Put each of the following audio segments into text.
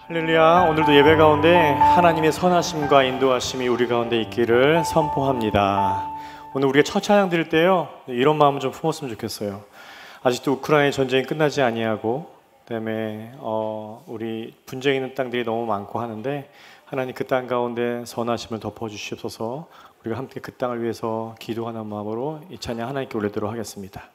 할렐루야. 오늘도 예배 가운데 하나님의 선하심과 인도하심이 우리 가운데 있기를 선포합니다. 오늘 우리가 첫 찬양 드릴 때요, 이런 마음을 좀 품었으면 좋겠어요. 아직도 우크라이나 전쟁이 끝나지 아니하고, 그다음에 우리 분쟁 있는 땅들이 너무 많고 하는데, 하나님 그 땅 가운데 선하심을 덮어주시옵소서. 우리가 함께 그 땅을 위해서 기도하는 마음으로 이 찬양 하나님께 올리도록 하겠습니다.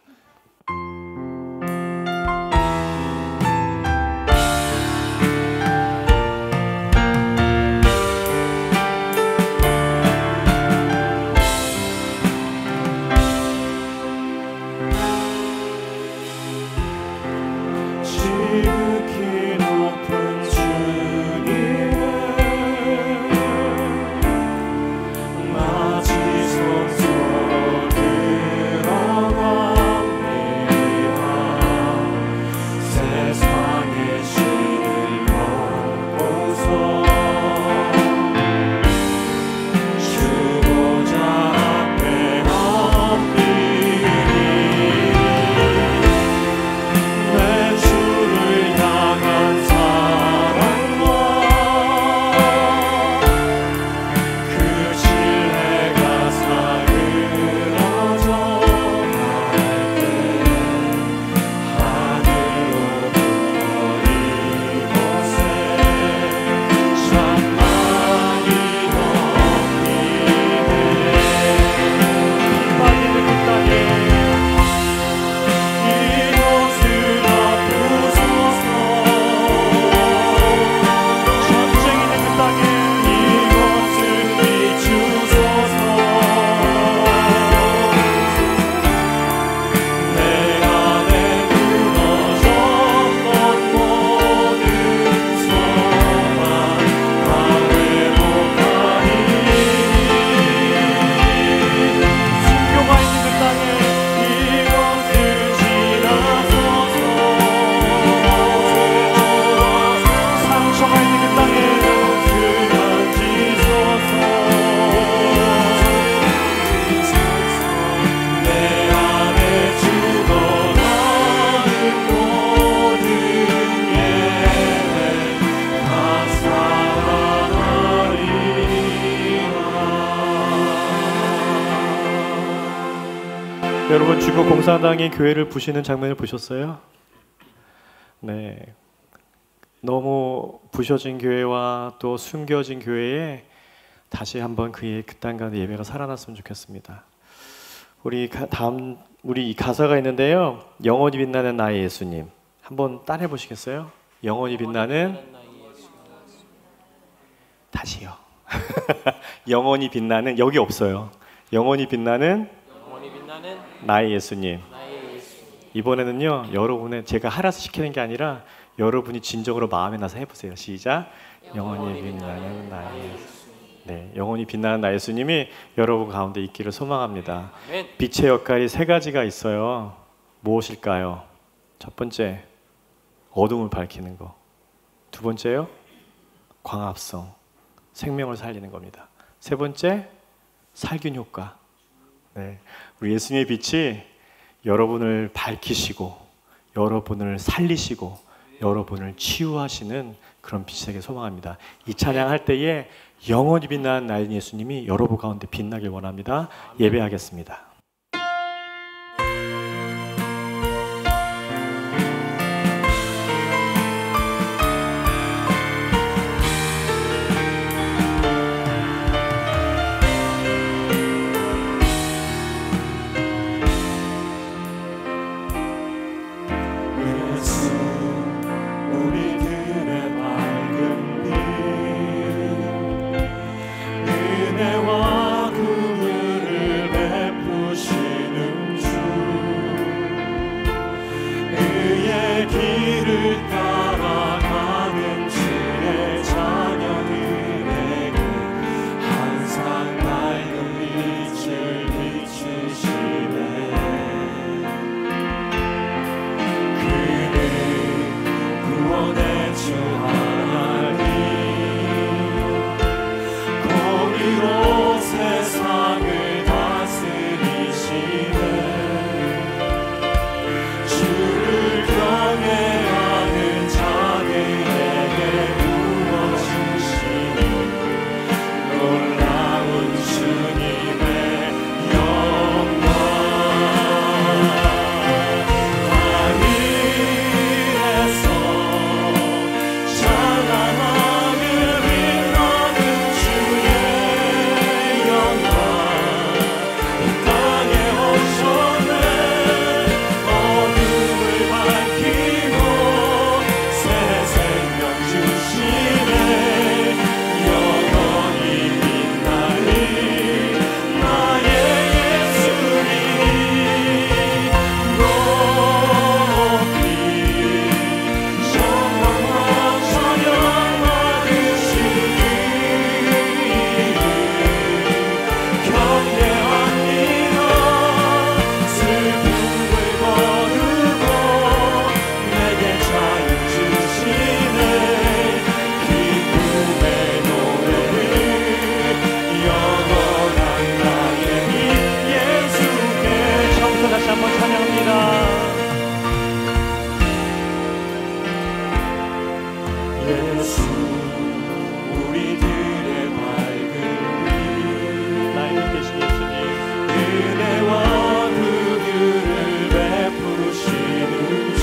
여러분, 중국 공산당이 교회를 부시는 장면을 보셨어요? 네, 너무 부셔진 교회와 또 숨겨진 교회에 다시 한번 그 땅 가운데 예배가 살아났으면 좋겠습니다. 우리 이 가사가 있는데요, 영원히 빛나는 나의 예수님, 한번 따라해 보시겠어요? 영원히 빛나는 다시요. 영원히 빛나는, 여기 없어요. 영원히 빛나는 나의 예수님. 이번에는요, 여러분의, 제가 하라서 시키는 게 아니라 여러분이 진정으로 마음에 나서 해보세요. 시작. 영원히 빛나는 나의 예수님. 네, 영원히 빛나는 나의 예수님이 여러분 가운데 있기를 소망합니다. 빛의 역할이 세 가지가 있어요. 무엇일까요? 첫 번째, 어둠을 밝히는 거. 두 번째요, 광합성, 생명을 살리는 겁니다. 세 번째, 살균 효과. 네, 우리 예수님의 빛이 여러분을 밝히시고 여러분을 살리시고 여러분을 치유하시는 그런 빛이 되길 소망합니다. 이 찬양할 때에 영원히 빛나는 나의 예수님이 여러분 가운데 빛나길 원합니다. 예배하겠습니다. 은혜와 구원을 베푸 예수 우리들의 밝은 빛 나의 빛 되신 예수님 은혜와 긍휼을 베푸시는 주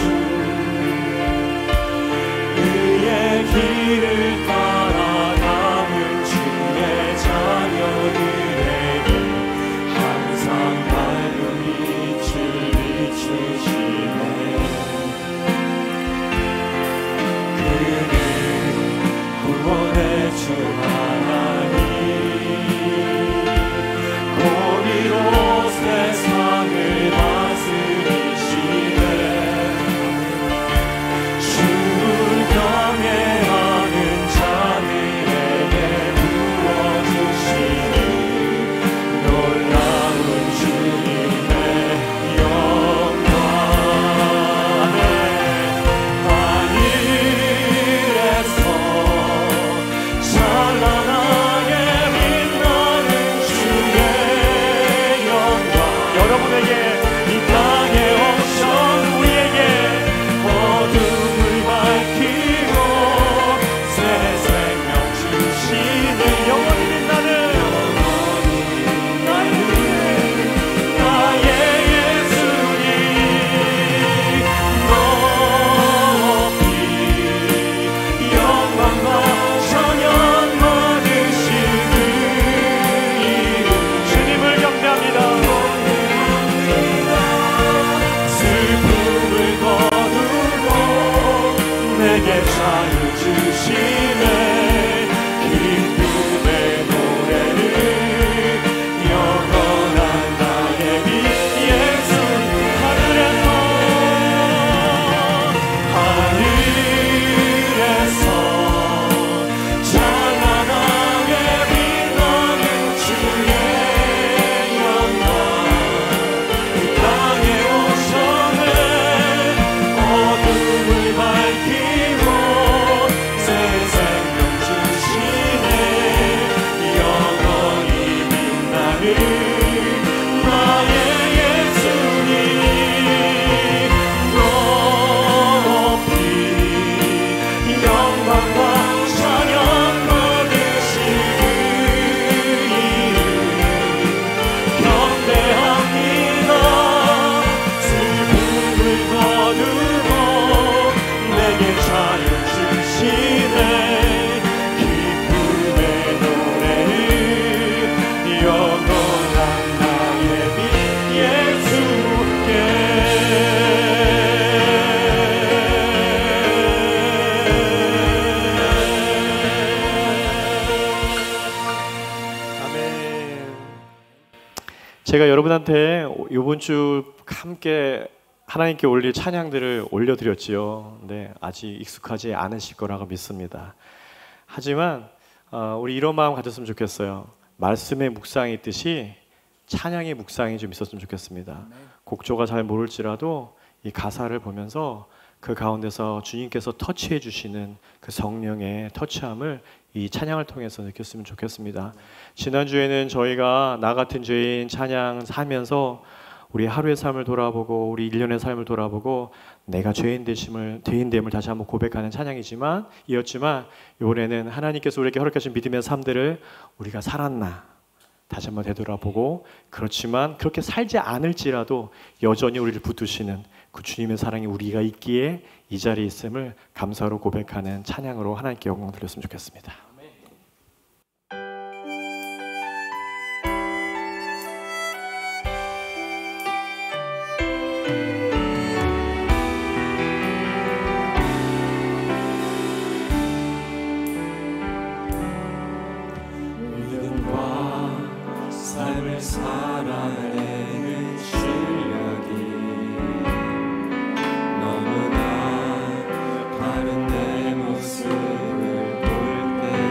그의 길을 따라가는 주의 자녀들에게 항상 밝은 빛을 비추시네 그는 구원의 주 하나님 공의로 세상을 다스리시네 주를 경외하는 자들에게 부어주시는 놀라운 주님의 영광 하늘에서 찬란하게 빛나는 주의 영광 여러분에게 이 땅에 오셔 우리에게 어둠을 밝히고 새 생명 주시는 영원히 빛나는 나의 예수님 높이 영광과 찬양 받으시는 이름 주님을 경배합니다. 슬픔을 거두고 내게 자유 주시네 기쁨의 노래를 영원한 나의 빛 예수 하늘에서 찬란하게 빛나는 주의 영광 이 땅에 오셨네 어둠을 밝히고 새 생명 주시네 영원히 빛나는 나의 예수님 높이 영광과 찬양 받으시는 이름 경배합니다 슬픔을 거두고 내게 자유 주시네 기쁨의 노래를 영원한 나의 빛 예수께 아멘. 제가 여러분한테 이번 주 함께 하나님께 올릴 찬양들을 올려드렸지요. 네, 아직 익숙하지 않으실 거라고 믿습니다. 하지만 우리 이런 마음 가졌으면 좋겠어요. 말씀의 묵상이 있듯이 찬양의 묵상이 좀 있었으면 좋겠습니다. 곡조가 잘 모를지라도 이 가사를 보면서 그 가운데서 주님께서 터치해 주시는 그 성령의 터치함을 이 찬양을 통해서 느꼈으면 좋겠습니다. 지난주에는 저희가 나 같은 죄인 찬양 하면서 우리 하루의 삶을 돌아보고 우리 1년의 삶을 돌아보고 내가 죄인됨을 다시 한번 고백하는 찬양이지만 이었지만 이번에는 하나님께서 우리에게 허락하신 믿음의 삶들을 우리가 살았나 다시 한번 되돌아보고 그렇지만 그렇게 살지 않을지라도 여전히 우리를 붙드시는 그 주님의 사랑이 우리가 있기에 이 자리에 있음을 감사로 고백하는 찬양으로 하나님께 영광 돌렸으면 좋겠습니다. 믿음과 삶을 살아내는 실력이 너무나 다른 내 모습을 볼 때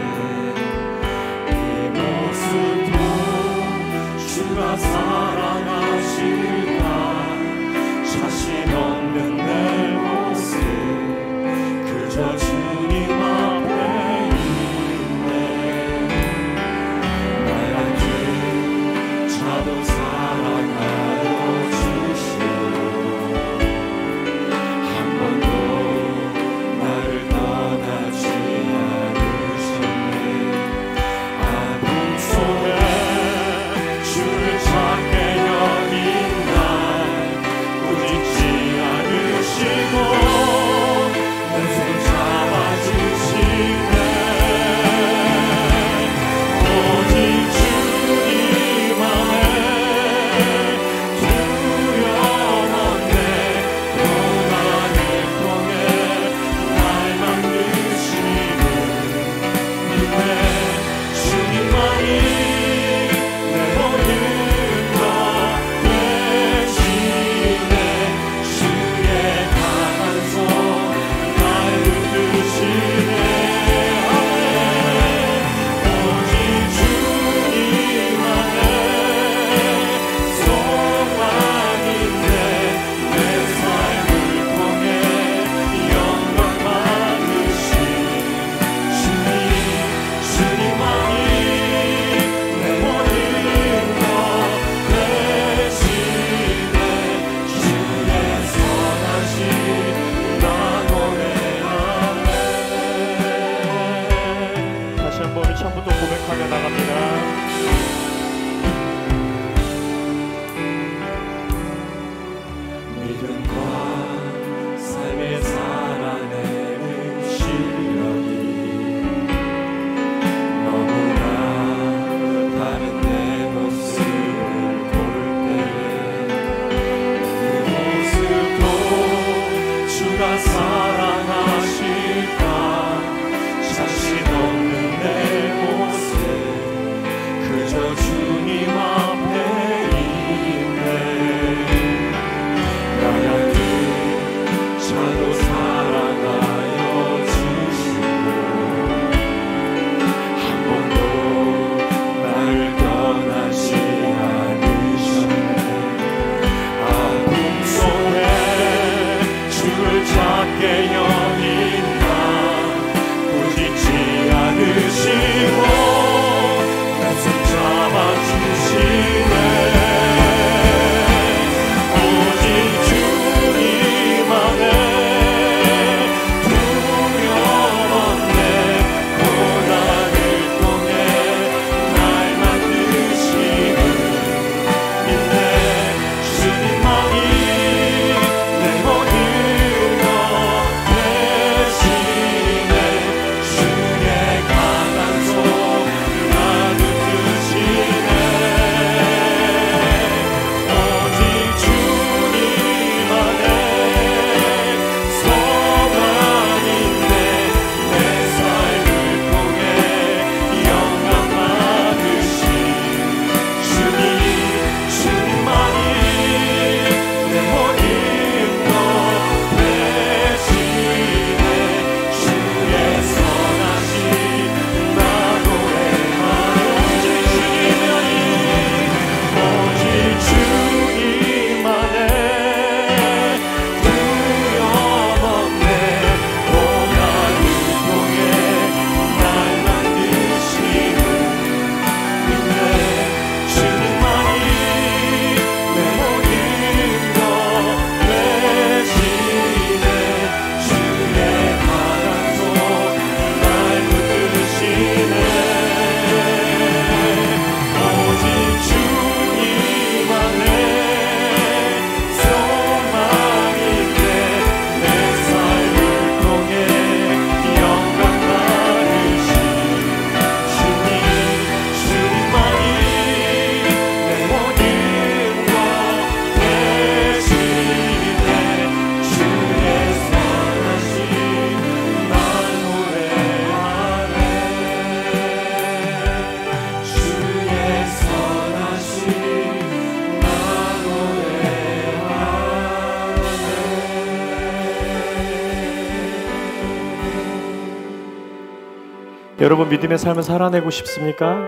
여러분 믿음의 삶을 살아내고 싶습니까?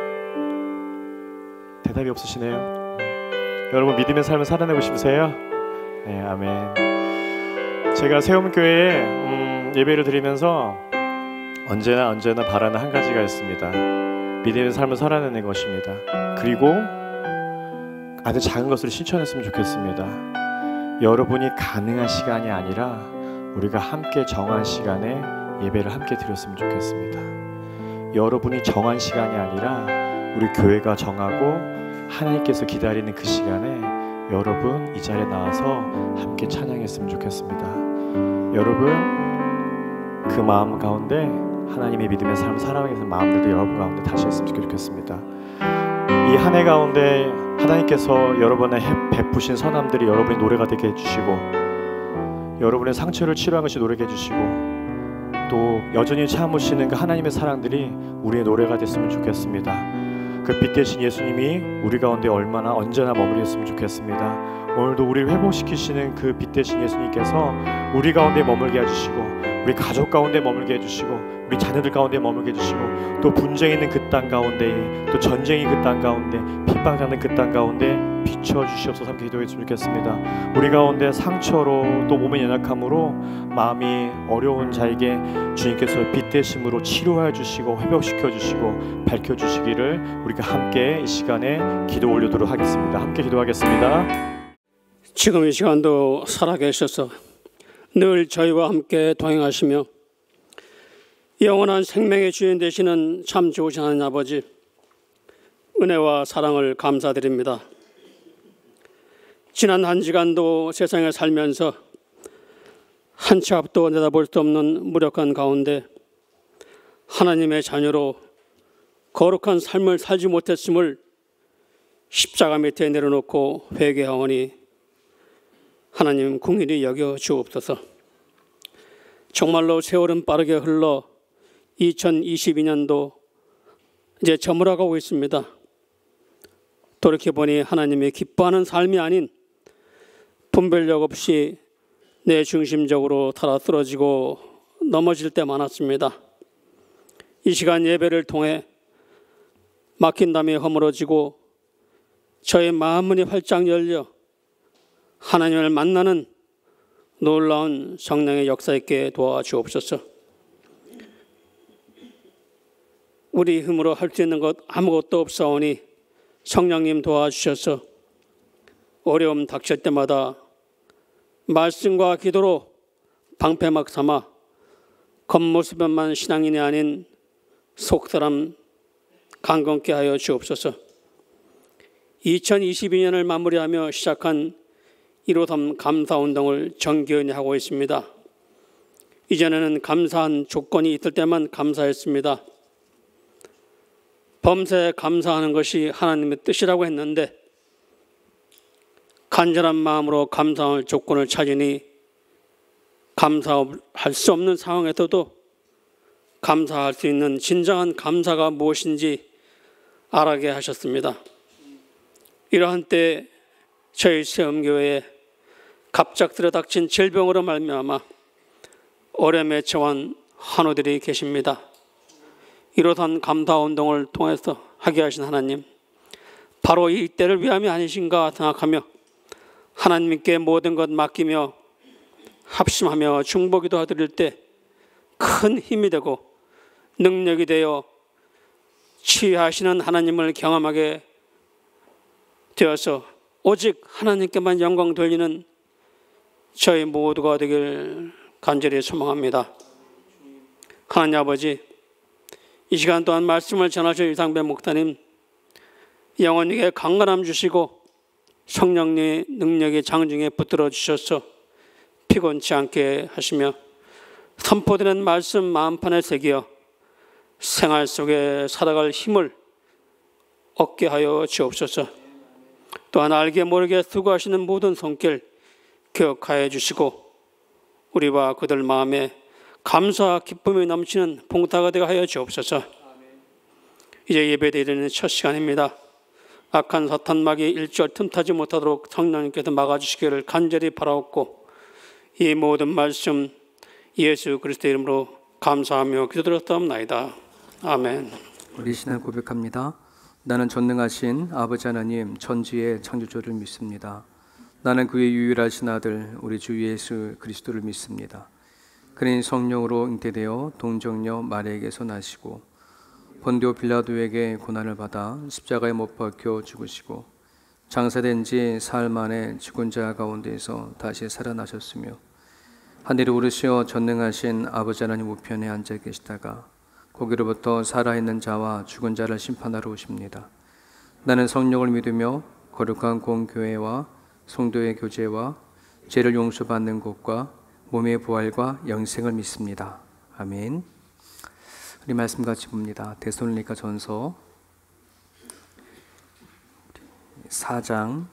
대답이 없으시네요. 여러분 믿음의 삶을 살아내고 싶으세요? 네, 아멘. 제가 세움교회에 예배를 드리면서 언제나 바라는 한 가지가 있습니다. 믿음의 삶을 살아내는 것입니다. 그리고 아주 작은 것을 실천했으면 좋겠습니다. 여러분이 가능한 시간이 아니라 우리가 함께 정한 시간에 예배를 함께 드렸으면 좋겠습니다. 여러분이 정한 시간이 아니라 우리 교회가 정하고 하나님께서 기다리는 그 시간에 여러분 이 자리에 나와서 함께 찬양했으면 좋겠습니다. 여러분 그 마음 가운데 하나님의 믿음의 삶을 살아가기 위해서 마음들도 여러분 가운데 다시 했으면 좋겠습니다. 이 한 해 가운데 하나님께서 여러분의 베푸신 선함들이 여러분의 노래가 되게 해주시고 여러분의 상처를 치료한 것이 노래게 해주시고 또 여전히 참으시는 그 하나님의 사랑들이 우리의 노래가 됐으면 좋겠습니다. 그 빛 대신 예수님이 우리 가운데 얼마나 언제나 머무르셨으면 좋겠습니다. 오늘도 우리를 회복시키시는 그 빛 대신 예수님께서 우리 가운데 머물게 해주시고 우리 가족 가운데 머물게 해주시고 우리 자녀들 가운데 머물게 해주시고 또 분쟁이 있는 그 땅 가운데 또 전쟁이 그 땅 가운데 핍박하는 그 땅 가운데 비춰주시옵소서 함께 기도했으면 좋겠습니다. 우리 가운데 상처로 또 몸의 연약함으로 마음이 어려운 자에게 주님께서 빛 대심으로 치료해 주시고 회복시켜 주시고 밝혀 주시기를 우리가 함께 이 시간에 기도 올리도록 하겠습니다. 함께 기도하겠습니다. 지금 이 시간도 살아계셔서 늘 저희와 함께 동행하시며 영원한 생명의 주인 되시는 참 좋으신 하나님 아버지, 은혜와 사랑을 감사드립니다. 지난 한 시간도 세상에 살면서 한 치 앞도 내다볼 수 없는 무력한 가운데 하나님의 자녀로 거룩한 삶을 살지 못했음을 십자가 밑에 내려놓고 회개하오니 하나님 긍휼히 여겨 주옵소서. 정말로 세월은 빠르게 흘러 2022년도 이제 저물어가고 있습니다. 돌이켜보니 하나님이 기뻐하는 삶이 아닌 분별력 없이 내 중심적으로 타라 쓰러지고 넘어질 때 많았습니다. 이 시간 예배를 통해 막힌 담이 허물어지고 저의 마음문이 활짝 열려 하나님을 만나는 놀라운 성령의 역사 있게 도와주옵소서. 우리 힘으로 할 수 있는 것 아무것도 없사오니 성령님 도와주셔서 어려움 닥칠 때마다 말씀과 기도로 방패막 삼아 겉모습만 신앙인이 아닌 속사람 강건케 하여 주옵소서. 2022년을 마무리하며 시작한 1.5.3 감사운동을 정기연히 하고 있습니다. 이전에는 감사한 조건이 있을 때만 감사했습니다. 범사에 감사하는 것이 하나님의 뜻이라고 했는데 간절한 마음으로 감사할 조건을 찾으니 감사할 수 없는 상황에서도 감사할 수 있는 진정한 감사가 무엇인지 알게 하셨습니다. 이러한 때 저희 세움교회에 갑작스레 닥친 질병으로 말미암아 어려움에 처한 환우들이 계십니다. 이러한 감사운동을 통해서 하게 하신 하나님, 바로 이 때를 위함이 아니신가 생각하며 하나님께 모든 것 맡기며 합심하며 중보기도 드릴 때 큰 힘이 되고 능력이 되어 치유하시는 하나님을 경험하게 되어서 오직 하나님께만 영광 돌리는 저희 모두가 되길 간절히 소망합니다. 하나님 아버지, 이 시간 또한 말씀을 전하실 이상배 목사님 영혼에게 강건함 주시고 성령의 능력의 장중에 붙들어 주셔서 피곤치 않게 하시며 선포되는 말씀 마음판에 새겨 생활 속에 살아갈 힘을 얻게 하여 주옵소서. 또한 알게 모르게 수고하시는 모든 손길 기억하여 주시고 우리와 그들 마음에 감사와 기쁨이 넘치는 봉사가 되게 하여 주옵소서. 이제 예배드리는 첫 시간입니다. 악한 사탄막이 일절 틈타지 못하도록 성령님께서 막아주시기를 간절히 바라옵고 이 모든 말씀 예수 그리스도의 이름으로 감사하며 기도드렸사옵나이다. 아멘. 우리 신앙 고백합니다. 나는 전능하신 아버지 하나님 천지의 창조주를 믿습니다. 나는 그의 유일하신 아들 우리 주 예수 그리스도를 믿습니다. 그는 성령으로 잉태되어 동정녀 마리아에게서 나시고 본디오 빌라도에게 고난을 받아 십자가에 못 박혀 죽으시고 장사된 지 사흘 만에 죽은 자 가운데에서 다시 살아나셨으며 하늘에 오르시어 전능하신 아버지 하나님 우편에 앉아 계시다가 거기로부터 살아있는 자와 죽은 자를 심판하러 오십니다. 나는 성령을 믿으며 거룩한 공교회와 성도의 교제와 죄를 용서받는 것과 몸의 부활과 영생을 믿습니다. 아멘. 우리 말씀 같이 봅니다. 데살로니가 전서 4장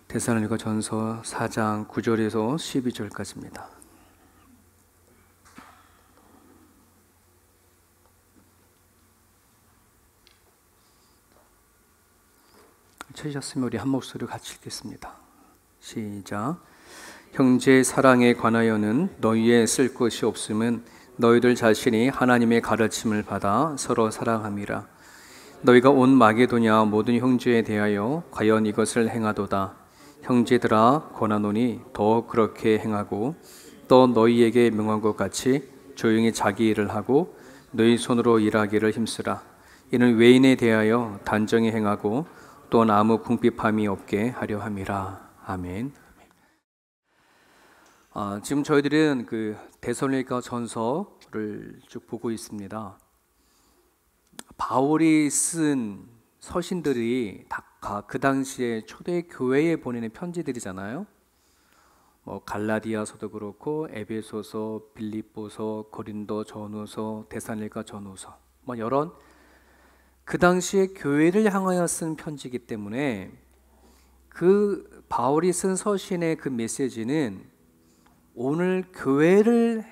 데살로니가 전서 4장 9절에서 12절까지입니다. 찾으셨으면 우리 한 목소리로 같이 읽겠습니다. 시작. 형제 사랑에 관하여는 너희의 쓸 것이 없음은 너희들 자신이 하나님의 가르침을 받아 서로 사랑함이라. 너희가 온 마게도냐 모든 형제에 대하여 과연 이것을 행하도다. 형제들아 권하노니 더 그렇게 행하고 또 너희에게 명한 것 같이 조용히 자기 일을 하고 너희 손으로 일하기를 힘쓰라. 이는 외인에 대하여 단정히 행하고 또한 아무 궁핍함이 없게 하려 함이라. 아멘. 지금 저희들은 그 데살로니가 전서를 쭉 보고 있습니다. 바울이 쓴 서신들이 다 그 당시에 초대 교회에 보내는 편지들이잖아요. 뭐 갈라디아서도 그렇고 에베소서, 빌립보서, 고린도 전후서, 데살로니가 전후서, 뭐 여러 그 당시에 교회를 향하여 쓴 편지이기 때문에 그 바울이 쓴 서신의 그 메시지는 오늘 교회가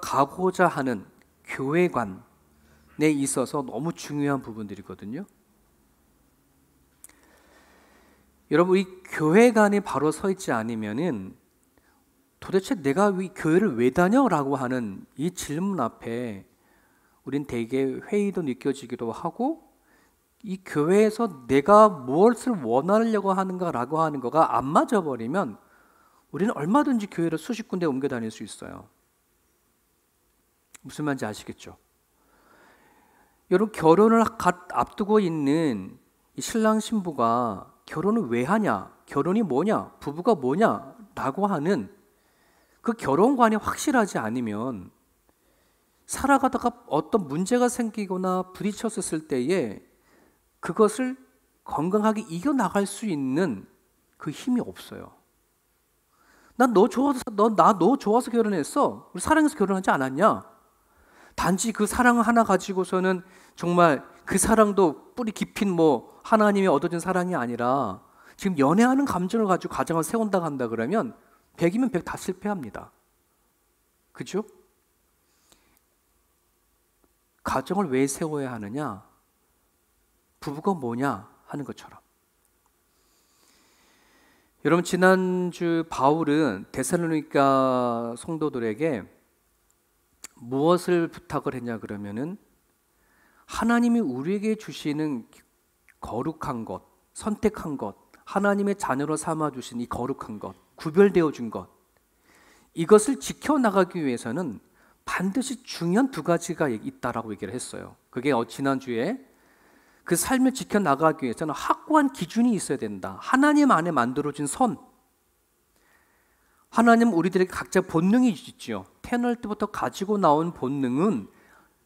가고자 하는 교회관에 있어서 너무 중요한 부분들이거든요. 여러분, 이 교회관이 바로 서 있지 않으면은 도대체 내가 이 교회를 왜 다녀라고 하는 이 질문 앞에 우린 대개 회의도 느껴지기도 하고 이 교회에서 내가 무엇을 원하려고 하는가라고 하는 거가 안 맞아버리면 우리는 얼마든지 교회를 수십 군데 옮겨 다닐 수 있어요. 무슨 말인지 아시겠죠? 여러분, 결혼을 앞두고 있는 이 신랑 신부가 결혼을 왜 하냐, 결혼이 뭐냐, 부부가 뭐냐 라고 하는 그 결혼관이 확실하지 않으면 살아가다가 어떤 문제가 생기거나 부딪혔을 때에 그것을 건강하게 이겨나갈 수 있는 그 힘이 없어요. 난 너 좋아서 너 좋아서 결혼했어. 우리 사랑해서 결혼하지 않았냐? 단지 그 사랑 하나 가지고서는 정말 그 사랑도 뿌리 깊인 뭐 하나님이 얻어진 사랑이 아니라 지금 연애하는 감정을 가지고 가정을 세운다고 한다 그러면 100이면 100 다 실패합니다. 그죠? 가정을 왜 세워야 하느냐? 부부가 뭐냐 하는 것처럼. 여러분, 지난주 바울은 데살로니가 성도들에게 무엇을 부탁을 했냐 그러면은 하나님이 우리에게 주시는 거룩한 것, 선택한 것, 하나님의 자녀로 삼아 주신 이 거룩한 것, 구별되어 준 것, 이것을 지켜나가기 위해서는 반드시 중요한 두 가지가 있다라고 얘기를 했어요. 그게 지난주에 그 삶을 지켜나가기 위해서는 확고한 기준이 있어야 된다. 하나님 안에 만들어진 선. 하나님 우리들에게 각자 본능이 있죠. 태어날 때부터 가지고 나온 본능은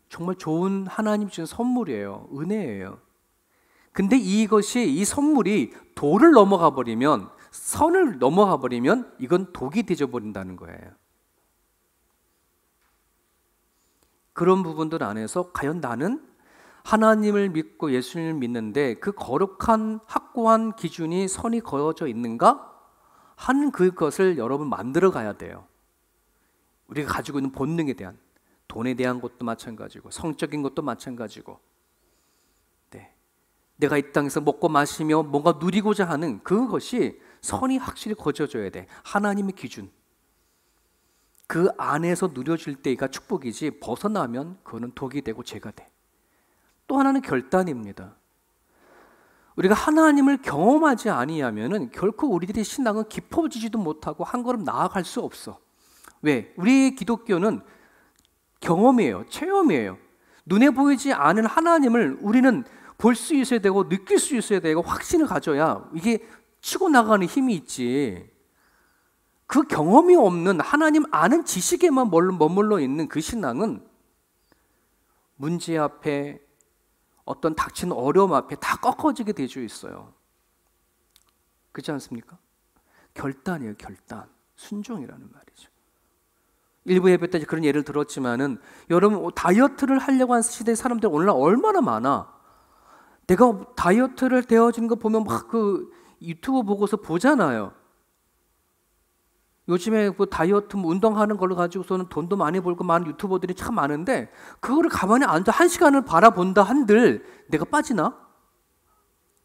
정말 좋은 하나님 주신 선물이에요. 은혜예요. 근데 이 선물이 도를 넘어가 버리면, 선을 넘어가 버리면 이건 독이 되어버린다는 거예요. 그런 부분들 안에서 과연 나는 하나님을 믿고 예수님을 믿는데 그 거룩한 확고한 기준이 선이 그어져 있는가 하는 그것을 여러분 만들어 가야 돼요. 우리가 가지고 있는 본능에 대한, 돈에 대한 것도 마찬가지고 성적인 것도 마찬가지고, 네. 내가 이 땅에서 먹고 마시며 뭔가 누리고자 하는 그것이 선이 확실히 거쳐져야 돼. 하나님의 기준. 그 안에서 누려질 때가 축복이지 벗어나면 그거는 독이 되고 죄가 돼. 또 하나는 결단입니다. 우리가 하나님을 경험하지 아니하면은 결코 우리들의 신앙은 깊어지지도 못하고 한 걸음 나아갈 수 없어. 왜? 우리 기독교는 경험이에요. 체험이에요. 눈에 보이지 않은 하나님을 우리는 볼 수 있어야 되고 느낄 수 있어야 되고 확신을 가져야 이게 치고 나가는 힘이 있지. 그 경험이 없는 하나님 아는 지식에만 머물러 있는 그 신앙은 문제 앞에 어떤 닥치는 어려움 앞에 다 꺾어지게 되어 있어요. 그렇지 않습니까? 결단이에요. 결단. 순종이라는 말이죠. 일부 예배 때 그런 예를 들었지만은 여러분 다이어트를 하려고 하는 시대의 사람들 오늘날 얼마나 많아. 내가 다이어트를 되어지는 거 보면 막 그 유튜브 보고서 보잖아요. 요즘에 그 다이어트 운동하는 걸로 가지고서는 돈도 많이 벌고 많은 유튜버들이 참 많은데 그거를 가만히 앉아 1시간을 바라본다 한들 내가 빠지나?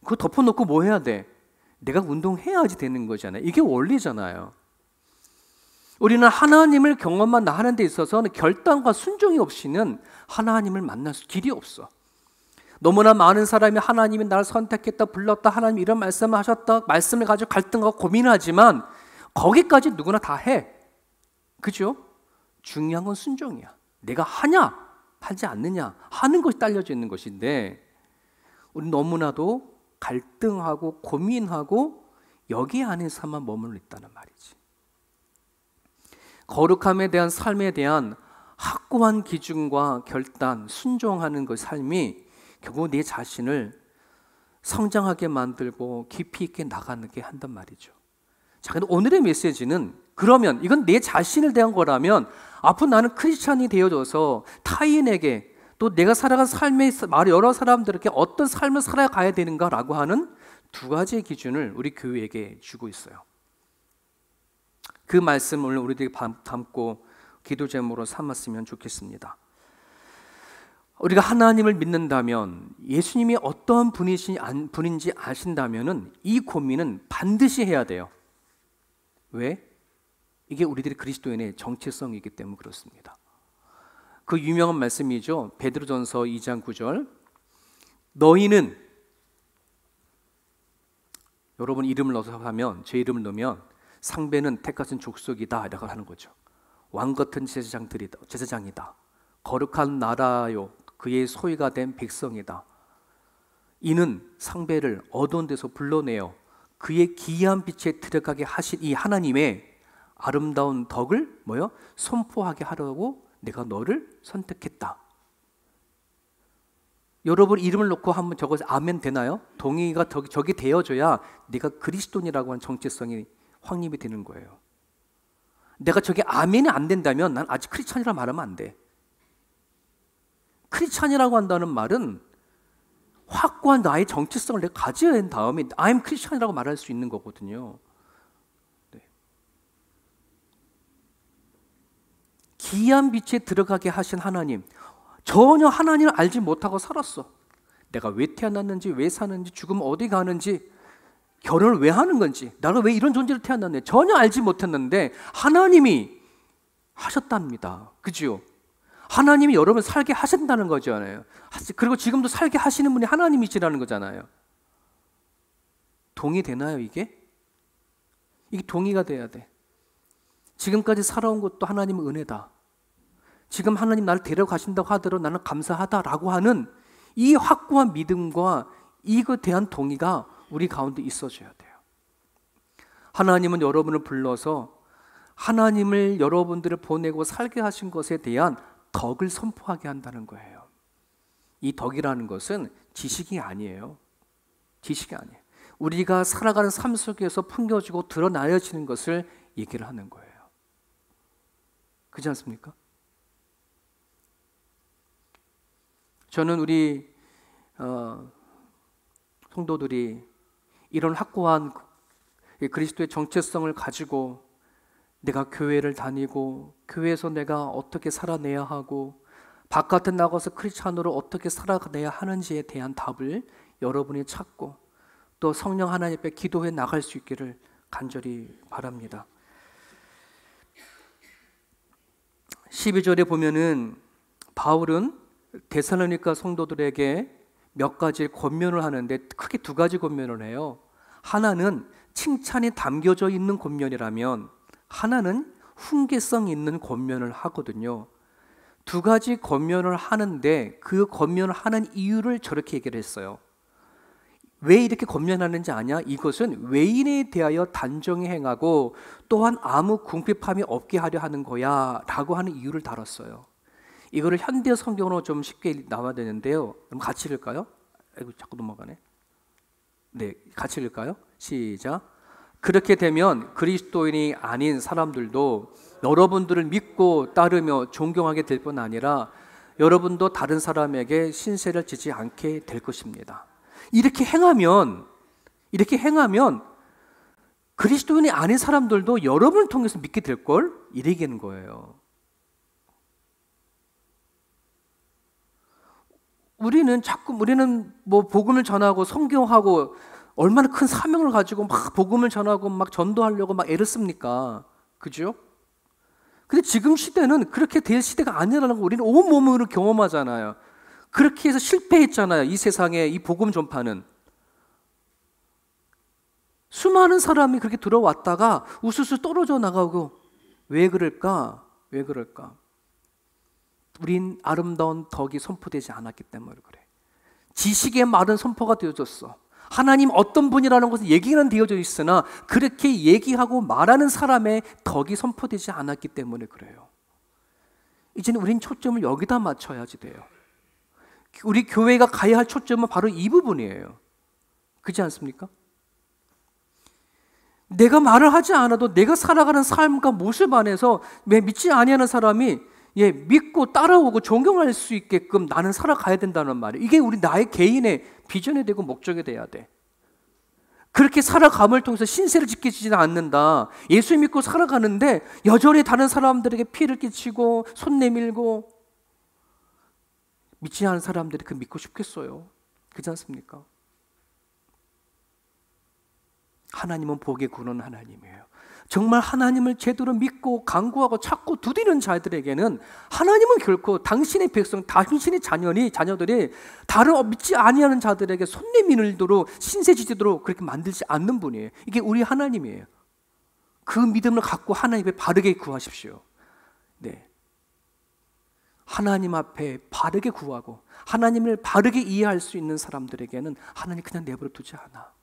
그거 덮어놓고 뭐 해야 돼? 내가 운동해야지 되는 거잖아요. 이게 원리잖아요. 우리는 하나님을 경험만 하는 데 있어서는 결단과 순종이 없이는 하나님을 만날 길이 없어. 너무나 많은 사람이 하나님이 나를 선택했다, 불렀다, 하나님 이런 말씀을 하셨다, 말씀을 가지고 갈등하고 고민하지만 거기까지 누구나 다 해. 그죠? 중요한 건 순종이야. 내가 하냐, 하지 않느냐 하는 것이 딸려져 있는 것인데 우리 너무나도 갈등하고 고민하고 여기 안에서만 머물러 있다는 말이지. 거룩함에 대한 삶에 대한 확고한 기준과 결단, 순종하는 그 삶이 결국 내 자신을 성장하게 만들고 깊이 있게 나가게 한단 말이죠. 자, 근데 오늘의 메시지는 그러면 이건 내 자신을 대한 거라면 앞으로 나는 크리스찬이 되어져서 타인에게 또 내가 살아간 삶의 여러 사람들에게 어떤 삶을 살아가야 되는가라고 하는 두 가지의 기준을 우리 교회에게 주고 있어요. 그 말씀을 우리들이 담고 기도 제목으로 삼았으면 좋겠습니다. 우리가 하나님을 믿는다면 예수님이 어떠한 분인지 아신다면은 이 고민은 반드시 해야 돼요. 왜? 이게 우리들의 그리스도인의 정체성이기 때문에 그렇습니다. 그 유명한 말씀이죠. 베드로전서 2장 9절. 너희는 여러분 이름을 넣어서 하면 제 이름을 넣으면 상배는 택하신 족속이다 라고 하는 거죠. 왕 같은 제사장이다. 거룩한 나라요 그의 소유가 된 백성이다. 이는 상배를 어두운 데서 불러내어 그의 기이한 빛에 들어가게 하신 이 하나님의 아름다운 덕을 선포하게 하려고 내가 너를 선택했다. 여러분 이름을 놓고 한번 적어서 아멘 되나요? 동의가 저기 되어줘야 내가 그리스도인이라고 하는 정체성이 확립이 되는 거예요. 내가 저게 아멘이 안 된다면 난 아직 크리스찬이라 말하면 안 돼. 크리스찬이라고 한다는 말은 확고한 나의 정체성을 내가 가져야 한 다음에 I'm 크리스찬이라고 말할 수 있는 거거든요. 네. 기이한 빛에 들어가게 하신 하나님, 전혀 하나님을 알지 못하고 살았어. 내가 왜 태어났는지, 왜 사는지, 죽으면 어디 가는지, 결혼을 왜 하는 건지, 나를 왜 이런 존재로 태어났는지 전혀 알지 못했는데 하나님이 하셨답니다. 그죠? 하나님이 여러분 살게 하신다는 거잖아요. 그리고 지금도 살게 하시는 분이 하나님이시라는 거잖아요. 동의되나요 이게? 이게 동의가 돼야 돼. 지금까지 살아온 것도 하나님의 은혜다. 지금 하나님 나를 데려가신다고 하더라도 나는 감사하다라고 하는 이 확고한 믿음과 이거에 대한 동의가 우리 가운데 있어줘야 돼요. 하나님은 여러분을 불러서 하나님을 여러분들을 보내고 살게 하신 것에 대한 덕을 선포하게 한다는 거예요. 이 덕이라는 것은 지식이 아니에요. 지식이 아니에요. 우리가 살아가는 삶 속에서 풍겨지고 드러나여지는 것을 얘기를 하는 거예요. 그렇지 않습니까? 저는 우리 성도들이 이런 확고한 그리스도의 정체성을 가지고 내가 교회를 다니고 교회에서 내가 어떻게 살아내야 하고 바깥에 나가서 크리스찬으로 어떻게 살아내야 하는지에 대한 답을 여러분이 찾고 또 성령 하나님 앞에 기도해 나갈 수 있기를 간절히 바랍니다. 12절에 보면은 바울은 데살로니가 성도들에게 몇 가지 권면을 하는데 크게 두 가지 권면을 해요. 하나는 칭찬이 담겨져 있는 권면이라면 하나는 훈계성 있는 권면을 하거든요. 두 가지 권면을 하는데 그 권면을 하는 이유를 저렇게 얘기를 했어요. 왜 이렇게 권면하는지 아냐? 이것은 외인에 대하여 단정히 행하고 또한 아무 궁핍함이 없게 하려 하는 거야 라고 하는 이유를 다뤘어요. 이거를 현대 성경으로 좀 쉽게 나와야 되는데요. 그럼 같이 읽을까요? 아이고, 자꾸 넘어가네. 네, 같이 읽을까요? 시작. 그렇게 되면 그리스도인이 아닌 사람들도 여러분들을 믿고 따르며 존경하게 될 뿐 아니라 여러분도 다른 사람에게 신세를 지지 않게 될 것입니다. 이렇게 행하면 그리스도인이 아닌 사람들도 여러분을 통해서 믿게 될 걸 이래기는 거예요. 우리는 뭐 복음을 전하고 성경하고 얼마나 큰 사명을 가지고 막 복음을 전하고 막 전도하려고 막 애를 씁니까? 그죠? 근데 지금 시대는 그렇게 될 시대가 아니라는 거 우리는 온몸으로 경험하잖아요. 그렇게 해서 실패했잖아요. 이 세상에 이 복음 전파는. 수많은 사람이 그렇게 들어왔다가 우수수 떨어져 나가고 왜 그럴까? 왜 그럴까? 우린 아름다운 덕이 선포되지 않았기 때문에 그래. 지식의 말은 선포가 되어졌어. 하나님 어떤 분이라는 것은 얘기는 되어져 있으나 그렇게 얘기하고 말하는 사람의 덕이 선포되지 않았기 때문에 그래요. 이제는 우린 초점을 여기다 맞춰야지 돼요. 우리 교회가 가야 할 초점은 바로 이 부분이에요. 그렇지 않습니까? 내가 말을 하지 않아도 내가 살아가는 삶과 모습 안에서 왜 믿지 아니하는 사람이 믿고 따라오고 존경할 수 있게끔 나는 살아가야 된다는 말이에요. 이게 나의 개인의 비전이 되고 목적이 돼야 돼. 그렇게 살아감을 통해서 신세를 지키지는 않는다. 예수 믿고 살아가는데 여전히 다른 사람들에게 피해를 끼치고 손 내밀고 믿지 않은 사람들이 그 믿고 싶겠어요. 그렇지 않습니까? 하나님은 복의 근원 하나님이에요. 정말 하나님을 제대로 믿고 간구하고 찾고 두드리는 자들에게는 하나님은 결코 당신의 백성, 당신의 자녀들이 다른 믿지 아니하는 자들에게 손 내밀도록 신세지도록 그렇게 만들지 않는 분이에요. 이게 우리 하나님이에요. 그 믿음을 갖고 하나님 앞에 바르게 구하십시오. 네. 하나님 앞에 바르게 구하고 하나님을 바르게 이해할 수 있는 사람들에게는 하나님 그냥 내버려 두지 않아.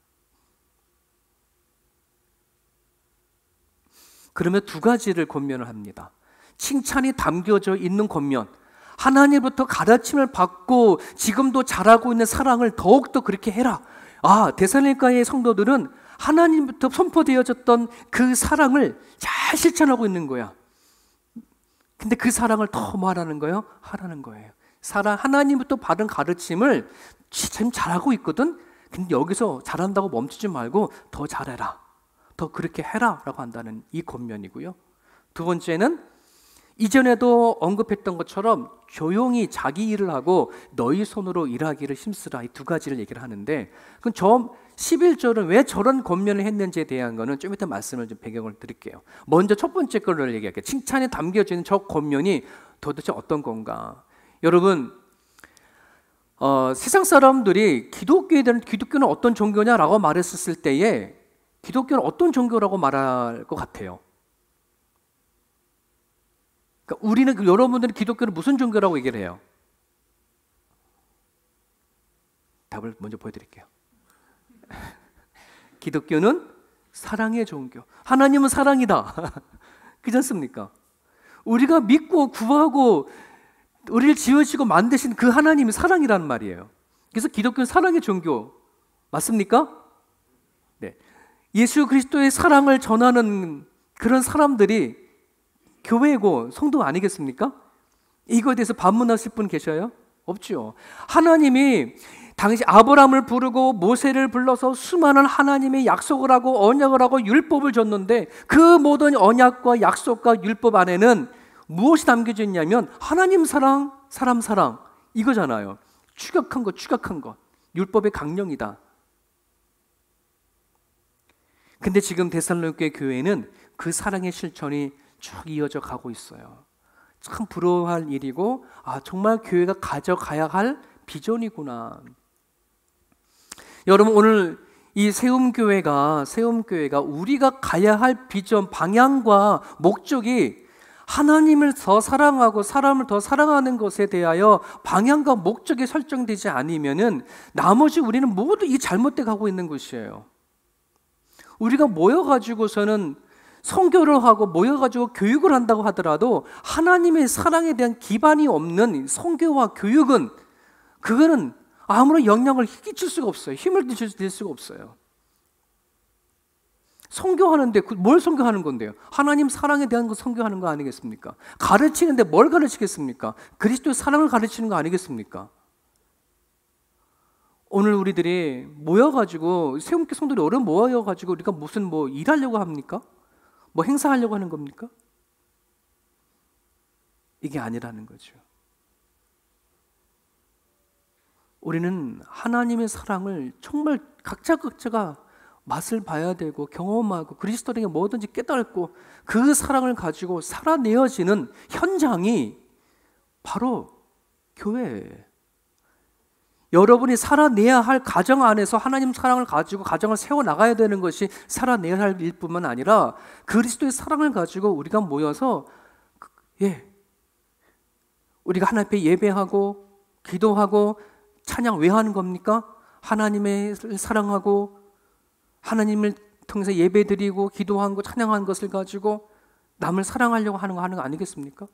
그러면 두 가지를 권면을 합니다. 칭찬이 담겨져 있는 권면, 하나님부터 가르침을 받고 지금도 잘하고 있는 사랑을 더욱더 그렇게 해라. 데살로니가의 성도들은 하나님부터 선포되어졌던 그 사랑을 잘 실천하고 있는 거야. 근데 그 사랑을 더 뭐 하라는 거예요? 하라는 거예요. 하나님부터 받은 가르침을 참 잘하고 있거든. 근데 여기서 잘한다고 멈추지 말고 더 잘해라. 더 그렇게 해라 라고 한다는 이 권면이고요. 두 번째는 이전에도 언급했던 것처럼 조용히 자기 일을 하고 너희 손으로 일하기를 힘쓰라. 이 두 가지를 얘기를 하는데 그럼 저 11절은 왜 저런 권면을 했는지에 대한 거는 좀 이따 말씀을 좀 배경을 드릴게요. 먼저 첫 번째 거를 얘기할게요. 칭찬에 담겨져 있는 저 권면이 도대체 어떤 건가? 여러분 세상 사람들이 기독교는 어떤 종교냐라고 말했었을 때에 기독교는 어떤 종교라고 말할 것 같아요? 그러니까 여러분들은 기독교는 무슨 종교라고 얘기를 해요? 답을 먼저 보여드릴게요. 기독교는 사랑의 종교. 하나님은 사랑이다. 그렇지 않습니까? 우리가 믿고 구하고 우리를 지으시고 만드신 그 하나님이 사랑이라는 말이에요. 그래서 기독교는 사랑의 종교. 맞습니까? 네. 예수 그리스도의 사랑을 전하는 그런 사람들이 교회고 성도 아니겠습니까? 이거에 대해서 반문하실 분 계셔요? 없죠. 하나님이 당시 아브라함을 부르고 모세를 불러서 수많은 하나님의 약속을 하고 언약을 하고 율법을 줬는데 그 모든 언약과 약속과 율법 안에는 무엇이 담겨져 있냐면 하나님 사랑, 사람 사랑 이거잖아요. 추격한 것. 율법의 강령이다. 근데 지금 데살로니가 교회는 그 사랑의 실천이 쭉 이어져 가고 있어요. 참 부러워할 일이고, 정말 교회가 가져가야 할 비전이구나. 여러분, 오늘 이 세움교회가 우리가 가야 할 비전, 방향과 목적이 하나님을 더 사랑하고 사람을 더 사랑하는 것에 대하여 방향과 목적이 설정되지 않으면은 나머지 우리는 모두 이 잘못돼 가고 있는 것이에요. 우리가 모여가지고서는 선교를 하고 모여가지고 교육을 한다고 하더라도 하나님의 사랑에 대한 기반이 없는 선교와 교육은 그거는 아무런 영향을 끼칠 수가 없어요. 힘을 낼 수가 없어요. 선교하는데 뭘 선교하는 건데요? 하나님 사랑에 대한 거 선교하는 거 아니겠습니까? 가르치는데 뭘 가르치겠습니까? 그리스도의 사랑을 가르치는 거 아니겠습니까? 오늘 우리들이 모여가지고 세움교 성도들이 오래 모여가지고 우리가 무슨 일하려고 합니까? 행사하려고 하는 겁니까? 이게 아니라는 거죠. 우리는 하나님의 사랑을 정말 각자가 맛을 봐야 되고 경험하고 그리스도에게 뭐든지 깨닫고 그 사랑을 가지고 살아내어지는 현장이 바로 교회예요. 여러분이 살아내야 할 가정 안에서 하나님 사랑을 가지고 가정을 세워나가야 되는 것이 살아내야 할 일뿐만 아니라 그리스도의 사랑을 가지고 우리가 모여서 우리가 하나님 앞에 예배하고 기도하고 찬양 왜 하는 겁니까? 하나님의 사랑하고 하나님을 통해서 예배드리고 기도한 거 찬양한 것을 가지고 남을 사랑하려고 하는 거 아니겠습니까?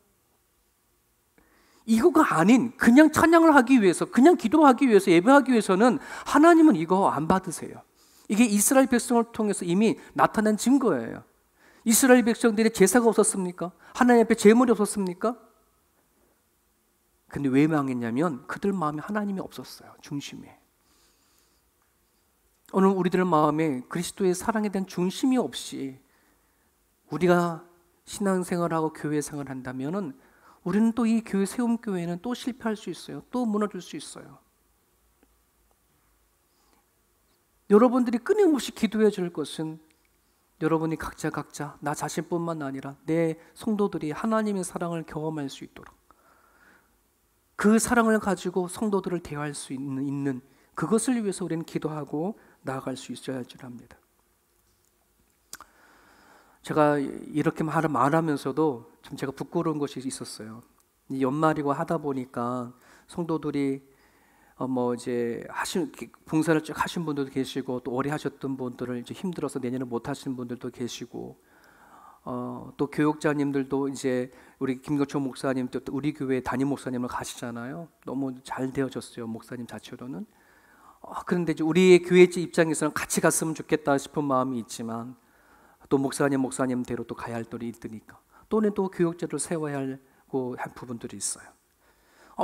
이거가 아닌 그냥 찬양을 하기 위해서 그냥 기도하기 위해서 예배하기 위해서는 하나님은 이거 안 받으세요. 이게 이스라엘 백성을 통해서 이미 나타난 증거예요. 이스라엘 백성들의 제사가 없었습니까? 하나님 앞에 제물이 없었습니까? 근데 왜 망했냐면 그들 마음에 하나님이 없었어요. 중심에. 오늘 우리들 마음에 그리스도의 사랑에 대한 중심이 없이 우리가 신앙생활하고 교회생활을 한다면은 우리는 또 이 교회 세움교회는 또 실패할 수 있어요. 또 무너질 수 있어요. 여러분들이 끊임없이 기도해 줄 것은 여러분이 각자 나 자신뿐만 아니라 내 성도들이 하나님의 사랑을 경험할 수 있도록 그 사랑을 가지고 성도들을 대화할 수 있는 그것을 위해서 우리는 기도하고 나아갈 수 있어야 할 줄 압니다. 제가 이렇게 말하면서도 좀 제가 부끄러운 것이 있었어요. 연말이고 하다 보니까 성도들이 이제 봉사를 쭉 하신 분들도 계시고 또 오래 하셨던 분들을 이제 힘들어서 내년에 못 하시는 분들도 계시고 또 교육자님들도 이제 우리 김경초 목사님 또 우리 교회 담임 목사님을 가시잖아요. 너무 잘 되어졌어요. 목사님 자체로는. 그런데 이제 우리의 교회 입장에서는 같이 갔으면 좋겠다 싶은 마음이 있지만 또 목사님대로 또 가야 할 일이 있으니까 또는 또 교육자를 세워야 하고 할 부분들이 있어요.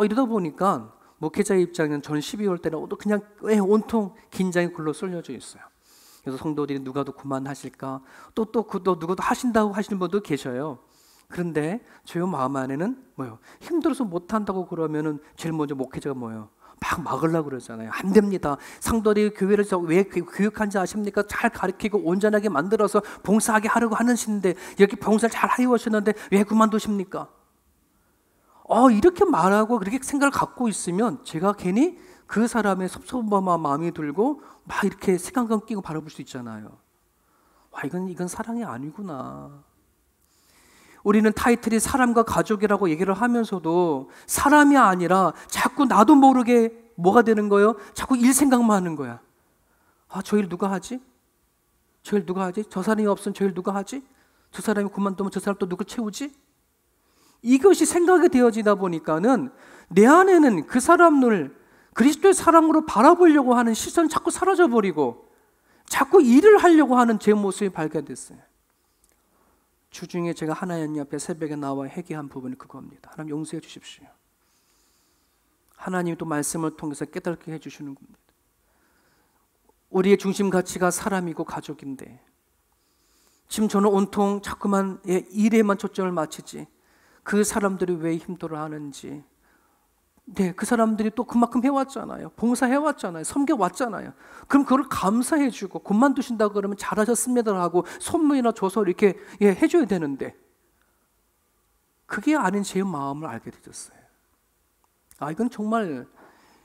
이러다 보니까 목회자의 입장에는 저는 12월 때는 그냥 온통 긴장이 굴러 쏠려져 있어요. 그래서 성도들이 누가 더 그만하실까 또 누가 더 하신다고 하시는 분도 계셔요. 그런데 저희 마음 안에는 힘들어서 못한다고 그러면은 제일 먼저 목회자가 막 막으려고 그러잖아요. 안 됩니다. 성도들이 교회를 왜 교육한지 아십니까? 잘 가르치고 온전하게 만들어서 봉사하게 하려고 하시는데 이렇게 봉사를 잘 하셨는데 왜 그만두십니까? 이렇게 말하고 그렇게 생각을 갖고 있으면 제가 괜히 그 사람의 섭섭한 마음이 들고 막 이렇게 색안경 끼고 바라볼 수 있잖아요. 이건 사랑이 아니구나. 우리는 타이틀이 사람과 가족이라고 얘기를 하면서도 사람이 아니라 자꾸 나도 모르게 뭐가 되는 거예요? 자꾸 일 생각만 하는 거야. 저 일 누가 하지? 저 일 누가 하지? 저 사람이 없으면 저 일 누가 하지? 저 사람이 그만두면 저 사람 또 누구 채우지? 이것이 생각이 되어지다 보니까는 내 안에는 그 사람을 그리스도의 사랑으로 바라보려고 하는 시선이 자꾸 사라져버리고 자꾸 일을 하려고 하는 제 모습이 발견됐어요. 주중에 제가 하나님 앞에 새벽에 나와 회개한 부분이 그겁니다. 하나님 용서해 주십시오. 하나님이 또 말씀을 통해서 깨닫게 해주시는 겁니다. 우리의 중심 가치가 사람이고 가족인데 지금 저는 온통 자꾸만 일에만 초점을 맞추지 그 사람들이 왜 힘들어하는지 그 사람들이 또 그만큼 해왔잖아요. 봉사해왔잖아요. 섬겨왔잖아요. 그럼 그걸 감사해주고 그만두신다고 그러면 잘하셨습니다 하고 선물이나 줘서 이렇게 해줘야 되는데 그게 아닌 제 마음을 알게 되었어요. 이건 정말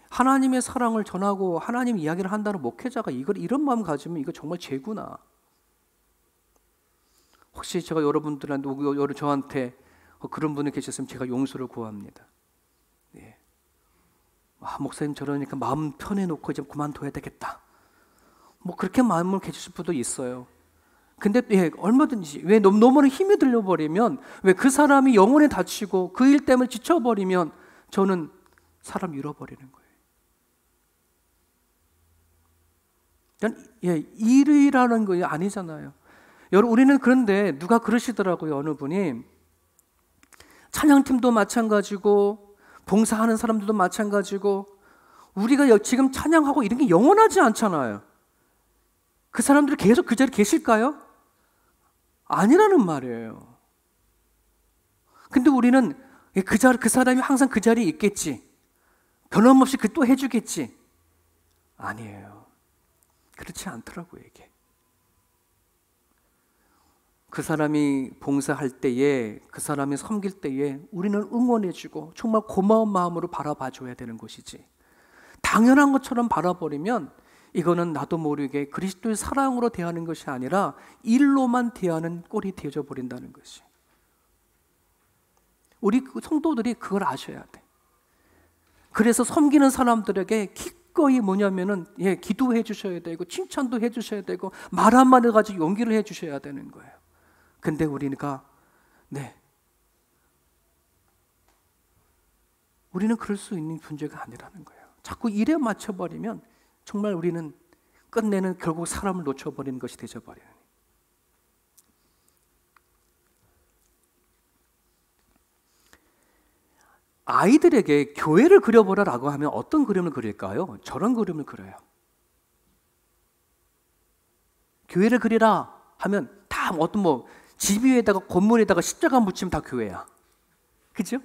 하나님의 사랑을 전하고 하나님 이야기를 한다는 목회자가 이런 마음 가지면 이거 정말 죄구나. 혹시 제가 여러분들한테 저한테 그런 분이 계셨으면 제가 용서를 구합니다. 네. 목사님 저러니까 마음 편해놓고 이제 그만둬야 되겠다. 그렇게 마음을 계실 수도 있어요. 근데 얼마든지 왜 너무 힘이 들려버리면, 왜 그 사람이 영혼에 다치고 그 일 때문에 지쳐버리면 저는 사람 잃어버리는 거예요. 일이라는 거 아니잖아요. 여러분, 우리는 그런데 누가 그러시더라고요. 어느 분이 찬양팀도 마찬가지고 봉사하는 사람들도 마찬가지고 우리가 지금 찬양하고 이런 게 영원하지 않잖아요. 그 사람들이 계속 그 자리에 계실까요? 아니라는 말이에요. 근데 우리는 그 사람이 항상 그 자리에 있겠지, 변함없이 또 해주겠지. 아니에요. 그렇지 않더라고요. 이게 그 사람이 봉사할 때에, 그 사람이 섬길 때에 우리는 응원해주고 정말 고마운 마음으로 바라봐줘야 되는 것이지, 당연한 것처럼 바라버리면 이거는 나도 모르게 그리스도의 사랑으로 대하는 것이 아니라 일로만 대하는 꼴이 되어져 버린다는 것이. 우리 성도들이 그걸 아셔야 돼. 그래서 섬기는 사람들에게 기꺼이 기도해 주셔야 되고 칭찬도 해 주셔야 되고 말 한마디 가지고 용기를 해 주셔야 되는 거예요. 근데 우리는 그럴 수 있는 문제가 아니라는 거예요. 자꾸 일에 맞춰버리면 정말 우리는 끝내는 결국 사람을 놓쳐버리는 것이 되어버려요. 아이들에게 교회를 그려보라라고 하면 어떤 그림을 그릴까요? 저런 그림을 그려요. 교회를 그리라 하면 다 집 위에다가 건물에다가 십자가 묻히면 다 교회야. 그죠?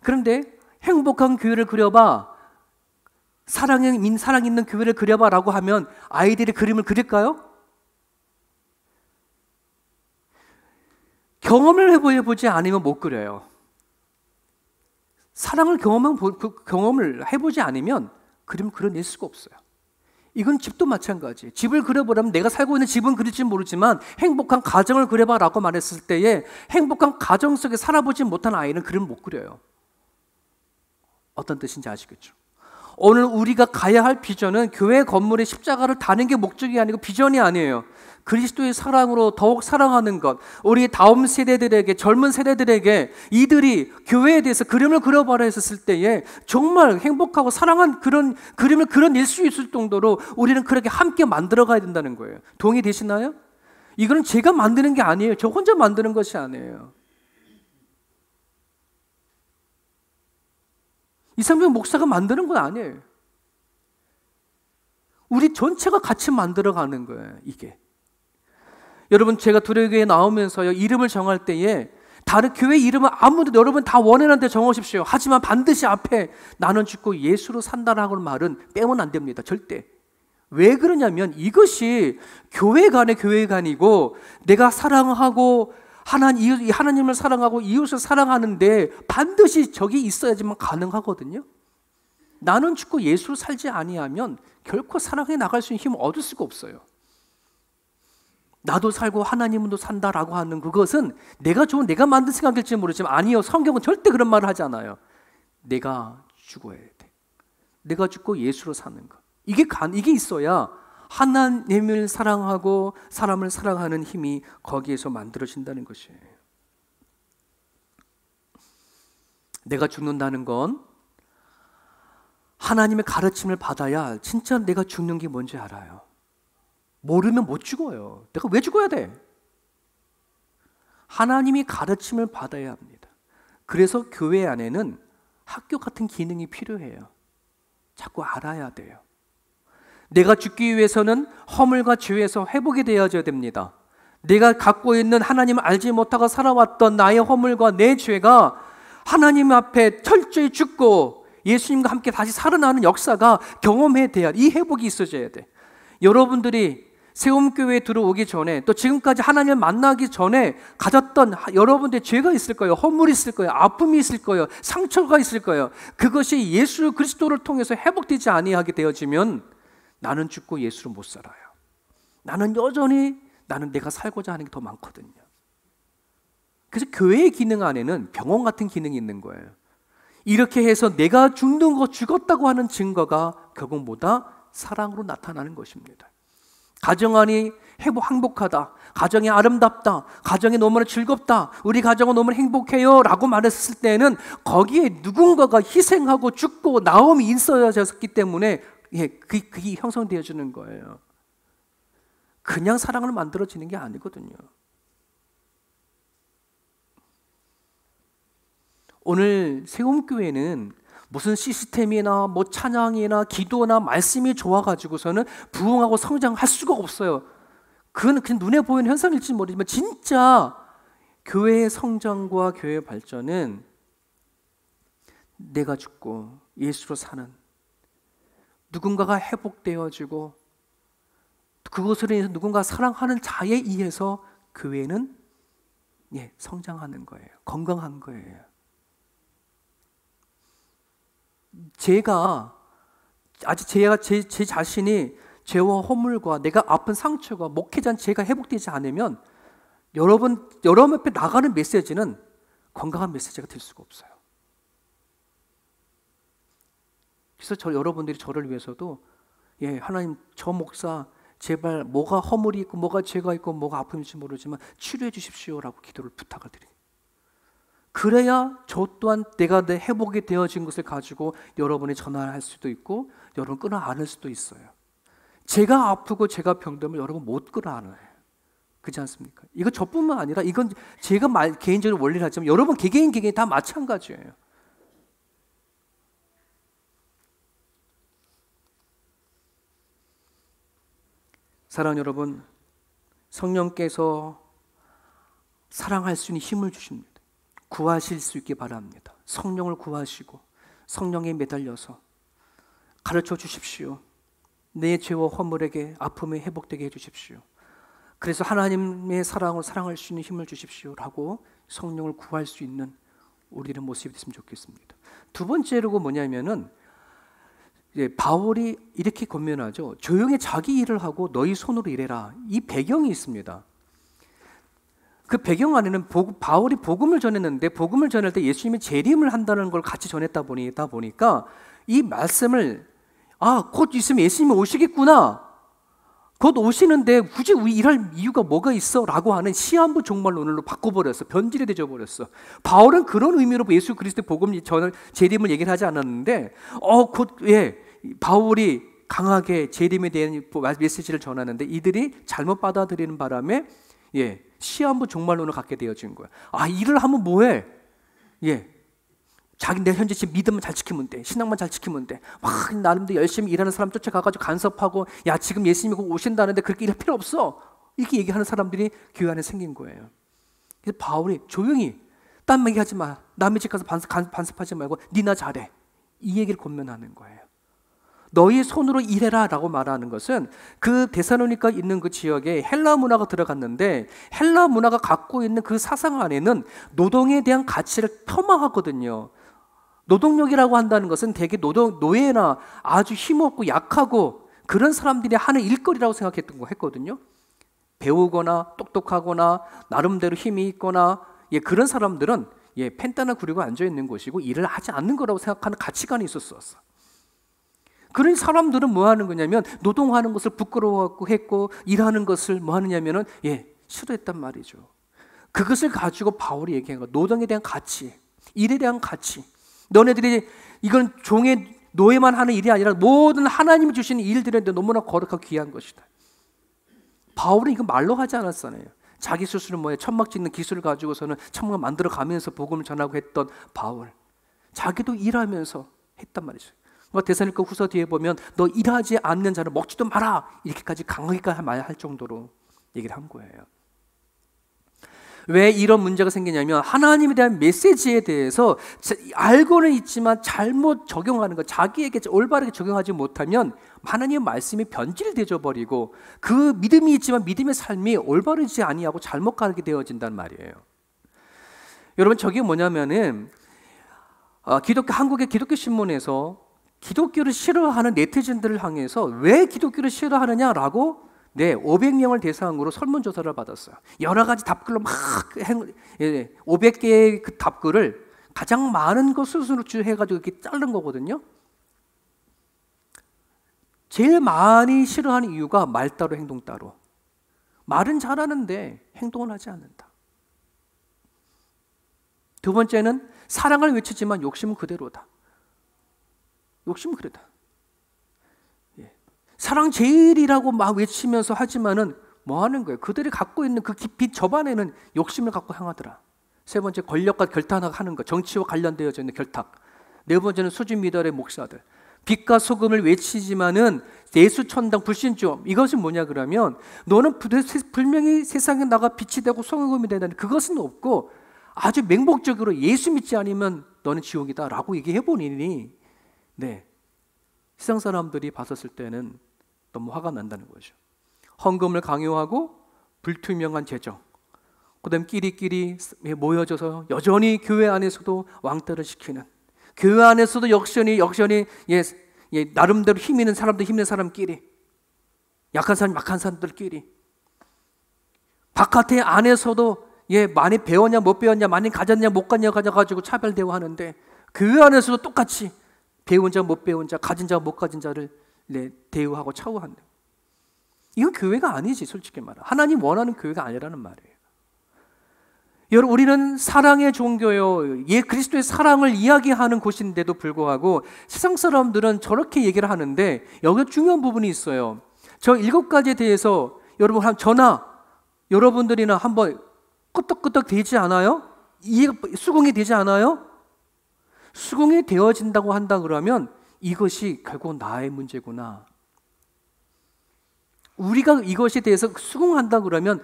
그런데 행복한 교회를 그려봐, 사랑 있는 교회를 그려봐라고 하면 아이들이 그림을 그릴까요? 경험을 해보지 않으면 못 그려요. 사랑을 경험을 해보지 않으면 그림을 그려낼 수가 없어요. 이건 집도 마찬가지예요. 집을 그려보라면 내가 살고 있는 집은 그릴지 모르지만 행복한 가정을 그려봐라고 말했을 때에 행복한 가정 속에 살아보지 못한 아이는 그림을 못 그려요. 어떤 뜻인지 아시겠죠? 오늘 우리가 가야 할 비전은 교회 건물에 십자가를 다는 게 목적이 아니고 비전이 아니에요. 그리스도의 사랑으로 더욱 사랑하는 것, 우리 다음 세대들에게, 젊은 세대들에게 이들이 교회에 대해서 그림을 그려봐라 했을 때에 정말 행복하고 사랑한 그런 그림을 그려낼 수 있을 정도로 우리는 그렇게 함께 만들어가야 된다는 거예요. 동의되시나요? 이거는 제가 만드는 게 아니에요. 저 혼자 만드는 것이 아니에요. 이상민 목사가 만드는 건 아니에요. 우리 전체가 같이 만들어가는 거예요. 이게. 여러분, 제가 두레교회에 나오면서요, 이름을 정할 때에 다른 교회 이름은 아무도 여러분 다 원하는 데 정하십시오. 하지만 반드시 앞에 나는 죽고 예수로 산다라고 하는 말은 빼면 안 됩니다. 절대. 왜 그러냐면 이것이 교회간이고 내가 사랑하고 하나님을 사랑하고 이웃을 사랑하는데 반드시 적이 있어야지만 가능하거든요. 나는 죽고 예수로 살지 아니하면 결코 사랑해 나갈 수 있는 힘을 얻을 수가 없어요. 나도 살고 하나님도 산다라고 하는 그것은 내가 만든 생각일지 모르지만 아니요, 성경은 절대 그런 말을 하지 않아요. 내가 죽어야 돼. 내가 죽고 예수로 사는 것. 이게 있어야 하나님을 사랑하고 사람을 사랑하는 힘이 거기에서 만들어진다는 것이에요. 내가 죽는다는 건 하나님의 가르침을 받아야 진짜 내가 죽는 게 뭔지 알아요. 모르면 못 죽어요. 내가 왜 죽어야 돼? 하나님이 가르침을 받아야 합니다. 그래서 교회 안에는 학교 같은 기능이 필요해요. 자꾸 알아야 돼요. 내가 죽기 위해서는 허물과 죄에서 회복이 되어져야 됩니다. 내가 갖고 있는 하나님을 알지 못하고 살아왔던 나의 허물과 내 죄가 하나님 앞에 철저히 죽고 예수님과 함께 다시 살아나는 역사가 경험해야 돼야, 이 회복이 있어져야 돼. 여러분들이 세움교회에 들어오기 전에 또 지금까지 하나님을 만나기 전에 가졌던 여러분들의 죄가 있을 거예요. 허물이 있을 거예요. 아픔이 있을 거예요. 상처가 있을 거예요. 그것이 예수 그리스도를 통해서 회복되지 아니하게 되어지면 나는 죽고 예수를 못 살아요. 나는 여전히 내가 살고자 하는 게 더 많거든요. 그래서 교회의 기능 안에는 병원 같은 기능이 있는 거예요. 이렇게 해서 내가 죽었다고 하는 증거가 결국 뭐다? 사랑으로 나타나는 것입니다. 가정 안이 행복하다, 가정이 아름답다, 가정이 너무나 즐겁다, 우리 가정은 너무 행복해요 라고 말했을 때는 거기에 누군가가 희생하고 죽고 나옴이 있어졌기 때문에 그게 형성되어지는 거예요. 그냥 사랑을 만들어지는 게 아니거든요. 오늘 세움교회는 무슨 시스템이나 뭐 찬양이나 기도나 말씀이 좋아가지고서는 부흥하고 성장할 수가 없어요. 그건 그냥 눈에 보이는 현상일지 모르지만 진짜 교회의 성장과 교회의 발전은 내가 죽고 예수로 사는, 누군가가 회복되어지고 그것으로 인해서 누군가 사랑하는 자에 의해서 교회는 성장하는 거예요. 건강한 거예요. 제가 제 자신이 죄와 허물과 내가 아픈 상처가 목회자인 제가 회복되지 않으면 여러분 앞에 나가는 메시지는 건강한 메시지가 될 수가 없어요. 그래서 여러분들이 저를 위해서도 하나님 저 목사 제발 뭐가 허물이 있고 뭐가 죄가 있고 뭐가 아픔인지 모르지만 치료해 주십시오라고 기도를 부탁을 드려요. 그래야 저 또한 내가 내 회복이 되어진 것을 가지고 여러분이 전화할 수도 있고 여러분 끌어안을 수도 있어요. 제가 아프고 제가 병들면 여러분 못 끌어안아요. 그렇지 않습니까? 이거 저뿐만 아니라 이건 제가 개인적으로 원리를 하지만 여러분 개개인 다 마찬가지예요. 사랑하는 여러분, 성령께서 사랑할 수 있는 힘을 주십니다. 구하실 수 있게 바랍니다. 성령을 구하시고 성령에 매달려서 가르쳐 주십시오. 내 죄와 허물에게 아픔이 회복되게 해주십시오. 그래서 하나님의 사랑을 사랑할 수 있는 힘을 주십시오라고 성령을 구할 수 있는 우리의 모습이 됐으면 좋겠습니다. 두 번째로 뭐냐면은 바울이 이렇게 권면하죠. 조용히 자기 일을 하고 너희 손으로 일해라. 이 배경이 있습니다. 그 배경 안에는 바울이 복음을 전했는데 복음을 전할 때 예수님이 재림을 한다는 걸 같이 전했다 보니까 이 말씀을 곧 있으면 예수님이 오시겠구나. 곧 오시는데 굳이 일할 이유가 뭐가 있어? 라고 하는 시한부 종말론으로 바꿔버렸어. 변질이 되어버렸어. 바울은 그런 의미로 예수 그리스도의 복음 재림을 얘기를 하지 않았는데 바울이 강하게 재림에 대한 메시지를 전하는데 이들이 잘못 받아들이는 바람에 시한부 종말론을 갖게 되어진 거야. 일을 하면 뭐해? 자기 내 현재 지금 믿음만 잘 지키면 돼. 신앙만 잘 지키면 돼. 막 나름대로 열심히 일하는 사람 쫓아가가지고 간섭하고 지금 예수님이 곧 오신다는데 그렇게 일할 필요 없어. 이렇게 얘기하는 사람들이 교회 안에 생긴 거예요. 그래서 바울이 조용히 딴 얘기하지 마. 남의 집 가서 반습하지 말고 니나 잘해. 이 얘기를 권면하는 거예요. 너희 손으로 일해라 라고 말하는 것은 그 데살로니가 있는 그 지역에 헬라 문화가 들어갔는데 헬라 문화가 갖고 있는 그 사상 안에는 노동에 대한 가치를 폄하하거든요. 노동력이라고 한다는 것은 대개 노예나 아주 힘없고 약하고 그런 사람들이 하는 일거리라고 했거든요. 배우거나 똑똑하거나 나름대로 힘이 있거나 그런 사람들은 펜따나 구리고 앉아있는 것이고 일을 하지 않는 거라고 생각하는 가치관이 있었어. 그런 사람들은 뭐 하는 거냐면 노동하는 것을 부끄러워하고 했고 일하는 것을 뭐 하느냐면은 싫어했단 말이죠. 그것을 가지고 바울이 얘기한 거 노동에 대한 가치, 일에 대한 가치. 너네들이 이건 종의 노예만 하는 일이 아니라 모든 하나님이 주시는 일들인데 너무나 거룩하고 귀한 것이다. 바울은 이거 말로 하지 않았잖아요. 자기 스스로 천막 짓는 기술을 가지고서는 천막 만들어 가면서 복음을 전하고 했던 바울. 자기도 일하면서 했단 말이죠. 데살로니가 후서 뒤에 보면 너 일하지 않는 자는 먹지도 마라 이렇게까지 강하게 말할 정도로 얘기를 한 거예요. 왜 이런 문제가 생기냐면 하나님에 대한 메시지에 대해서 알고는 있지만 잘못 적용하는 것, 자기에게 올바르게 적용하지 못하면 하나님의 말씀이 변질되어 버리고 그 믿음이 있지만 믿음의 삶이 올바르지 아니하고 잘못 가게 되어진단 말이에요. 여러분, 저게 뭐냐면은 한국의 기독교 신문에서 기독교를 싫어하는 네티즌들을 향해서 왜 기독교를 싫어하느냐라고 500명을 대상으로 설문조사를 받았어요. 여러 가지 답글로 막 500개의 그 답글을 가장 많은 것을 해가지고 이렇게 자른 거거든요. 제일 많이 싫어하는 이유가 말 따로 행동 따로. 말은 잘하는데 행동을 하지 않는다. 두 번째는 사랑을 외치지만 욕심은 그대로다. 욕심은 그대로다. 사랑 제일이라고 막 외치면서 하지만은 뭐 하는 거예요? 그들이 갖고 있는 그 깊이 저 안에는 욕심을 갖고 향하더라. 세 번째, 권력과 결탁하는 것, 정치와 관련되어져 있는 결탁. 네 번째는 수준 미달의 목사들. 빛과 소금을 외치지만은 예수천당 불신주업. 이것은 뭐냐 그러면 너는 분명히 세상에 나가 빛이 되고 소금이 되는 그것은 없고 아주 맹목적으로 예수 믿지 않으면 너는 지옥이다라고 얘기해 보니 세상 사람들이 봤었을 때는 너무 화가 난다는 거죠. 헌금을 강요하고 불투명한 재정, 그다음 끼리끼리 모여져서 여전히 교회 안에서도 왕따를 시키는, 교회 안에서도 역전이 나름대로 힘 있는 사람들 힘든 사람끼리, 약한 사람들끼리, 바깥에 안에서도 많이 배웠냐 못 배웠냐, 많이 가졌냐 못 가져가지고 차별대우 하는데 교회 안에서도 똑같이 배운 자 못 배운 자, 가진 자 못 가진 자를 대우하고 차우한다. 이건 교회가 아니지, 솔직히 말해. 하나님 원하는 교회가 아니라는 말이에요. 여러분, 우리는 사랑의 종교요, 그리스도의 사랑을 이야기하는 곳인데도 불구하고 세상 사람들은 저렇게 얘기를 하는데 여기 중요한 부분이 있어요. 저 7가지에 대해서 여러분들이나 한번 끄떡끄떡 되지 않아요? 수긍이 되지 않아요? 수긍이 되어진다고 한다 그러면 이것이 결국 나의 문제구나. 우리가 이것에 대해서 수긍한다 그러면